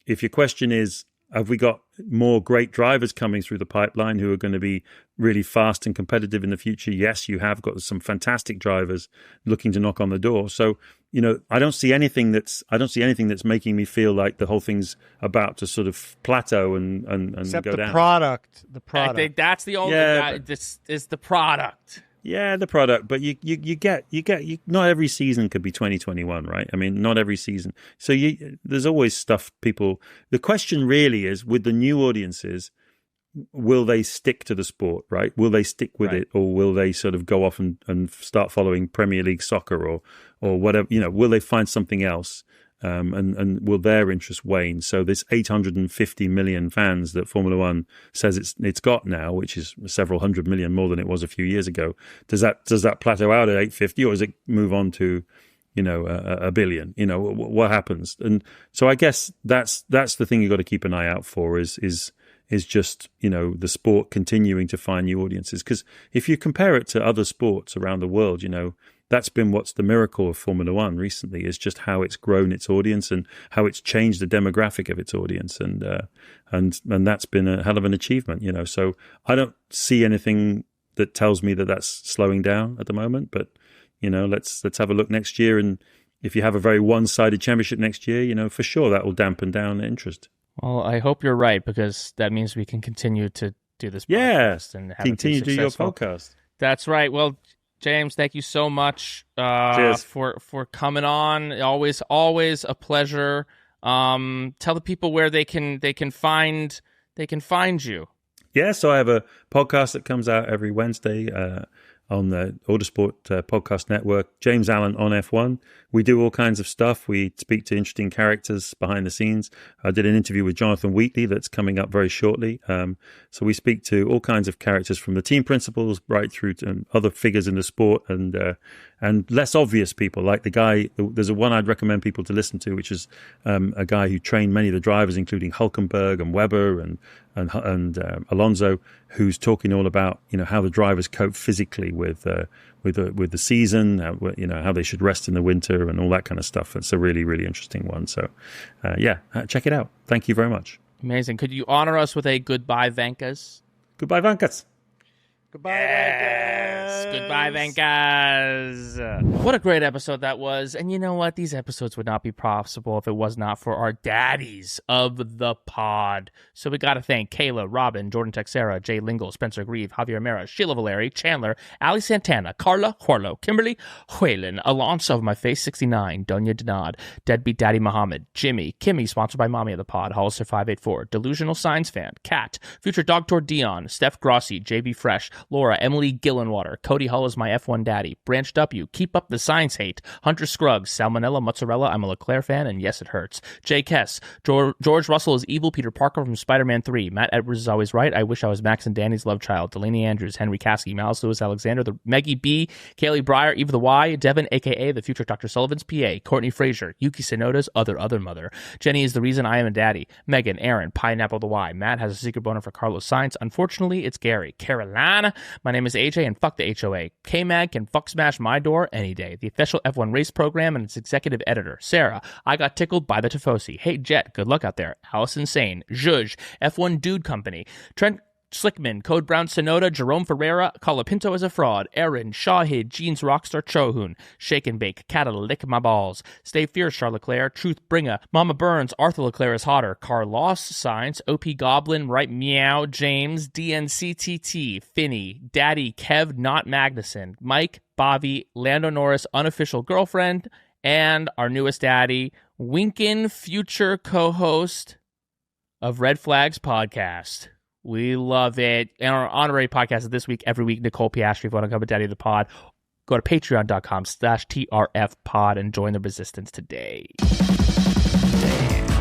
Speaker 3: If your question is, have we got more great drivers coming through the pipeline who are going to be really fast and competitive in the future? Yes, you have got some fantastic drivers looking to knock on the door. So, I don't see anything that's making me feel like the whole thing's about to sort of plateau and
Speaker 1: Except
Speaker 3: go down.
Speaker 1: The product.
Speaker 2: I think that's the only. This is the product.
Speaker 3: Yeah, the product, but you get not every season could be 2021, right? I mean, not every season. So there's always stuff people. The question really is, with the new audiences, will they stick to the sport, right? Will they stick with it, or will they sort of go off and start following Premier League soccer or whatever? Will they find something else? And will their interest wane? So this 850 million fans that Formula One says it's got now, which is several hundred million more than it was a few years ago, does that plateau out at 850, or does it move on to a billion? What happens? And so I guess that's the thing you've got to keep an eye out for is just the sport continuing to find new audiences. Because if you compare it to other sports around the world, that's been what's the miracle of Formula One recently, is just how it's grown its audience and how it's changed the demographic of its audience, and that's been a hell of an achievement. So I don't see anything that tells me that that's slowing down at the moment. But let's have a look next year, and if you have a very one-sided championship next year, for sure that will dampen down interest.
Speaker 2: Well, I hope you're right, because that means we can continue to do this podcast.
Speaker 3: Yes,
Speaker 2: and have
Speaker 3: continue to do your
Speaker 2: successful.
Speaker 3: podcast.
Speaker 2: That's right. Well, James, thank you so much for coming on. Always a pleasure. Tell the people where they can find you.
Speaker 3: Yeah, so I have a podcast that comes out every Wednesday on the Autosport Podcast Network. James Allen on F1. We do all kinds of stuff. We speak to interesting characters behind the scenes. I did an interview with Jonathan Wheatley that's coming up very shortly. So we speak to all kinds of characters from the team principals right through to other figures in the sport and less obvious people like the guy. There's a one I'd recommend people to listen to, which is a guy who trained many of the drivers, including Hulkenberg and Webber and Alonso, who's talking all about how the drivers cope physically with the season, how they should rest in the winter and all that kind of stuff. It's a really, really interesting one. So check it out. Thank you very much.
Speaker 2: Amazing. Could you honor us with a goodbye, Vankas?
Speaker 3: Goodbye, Vankas.
Speaker 1: Goodbye,
Speaker 2: Yes. Goodbye, Vankas. What a great episode that was. And you know what? These episodes would not be possible if it was not for our daddies of the pod. So we got to thank Kayla, Robin, Jordan Texera, Jay Lingle, Spencer Grieve, Javier Mera, Sheila Valeri, Chandler, Ali Santana, Carla, Juarlo, Kimberly, Whalen, Alonso of My Face 69, Donya Denad, Deadbeat Daddy Muhammad, Jimmy, Kimmy, sponsored by Mommy of the Pod, Hollister 584, Delusional Signs Fan, Kat, Future Dog Tour Dion, Steph Grossi, JB Fresh, Laura, Emily Gillenwater, Cody Hull is my F1 daddy, Branch W, Keep Up the Science Hate, Hunter Scruggs, Salmonella Mozzarella, I'm a Leclerc fan, and yes, it hurts. Jay Kess, George Russell is evil, Peter Parker from Spider-Man 3, Matt Edwards is always right, I wish I was Max and Danny's love child, Delaney Andrews, Henry Caskey, Miles Lewis Alexander, the Maggie B, Kaylee Breyer, Eva the Y, Devin, aka the future Dr. Sullivan's PA, Courtney Frazier, Yuki Sonoda's other mother, Jenny is the reason I am a daddy, Megan, Aaron, Pineapple the Y, Matt has a secret boner for Carlos Sainz, unfortunately, it's Gary, Carolina, my name is AJ and fuck the HOA. K-Mag can fuck smash my door any day. The official F1 race program and its executive editor. Sarah, I got tickled by the Tifosi. Hey Jet, good luck out there. Allison Sane, Zhuzh, F1 Dude Company. Trent Slickman, Code Brown Sonoda, Jerome Ferreira, Colapinto is a fraud, Aaron, Shahid, Jeans Rockstar Chohun, Shake and Bake, Cattle, Lick My Balls, Stay Fierce, Charles Leclerc, Truth Bringer, Mama Burns, Arthur Leclerc is hotter, Carlos Science, OP Goblin, Right Meow, James, DNCTT, Finney, Daddy, Kev, Not Magnuson, Mike, Bobby, Lando Norris, unofficial girlfriend, and our newest daddy, Winkin, future co-host of Red Flags Podcast. We love it. And our honorary podcast is this week, every week, Nicole Piastri, if you want to become a daddy of the pod. Go to patreon.com/TRF pod and join the resistance today. Damn.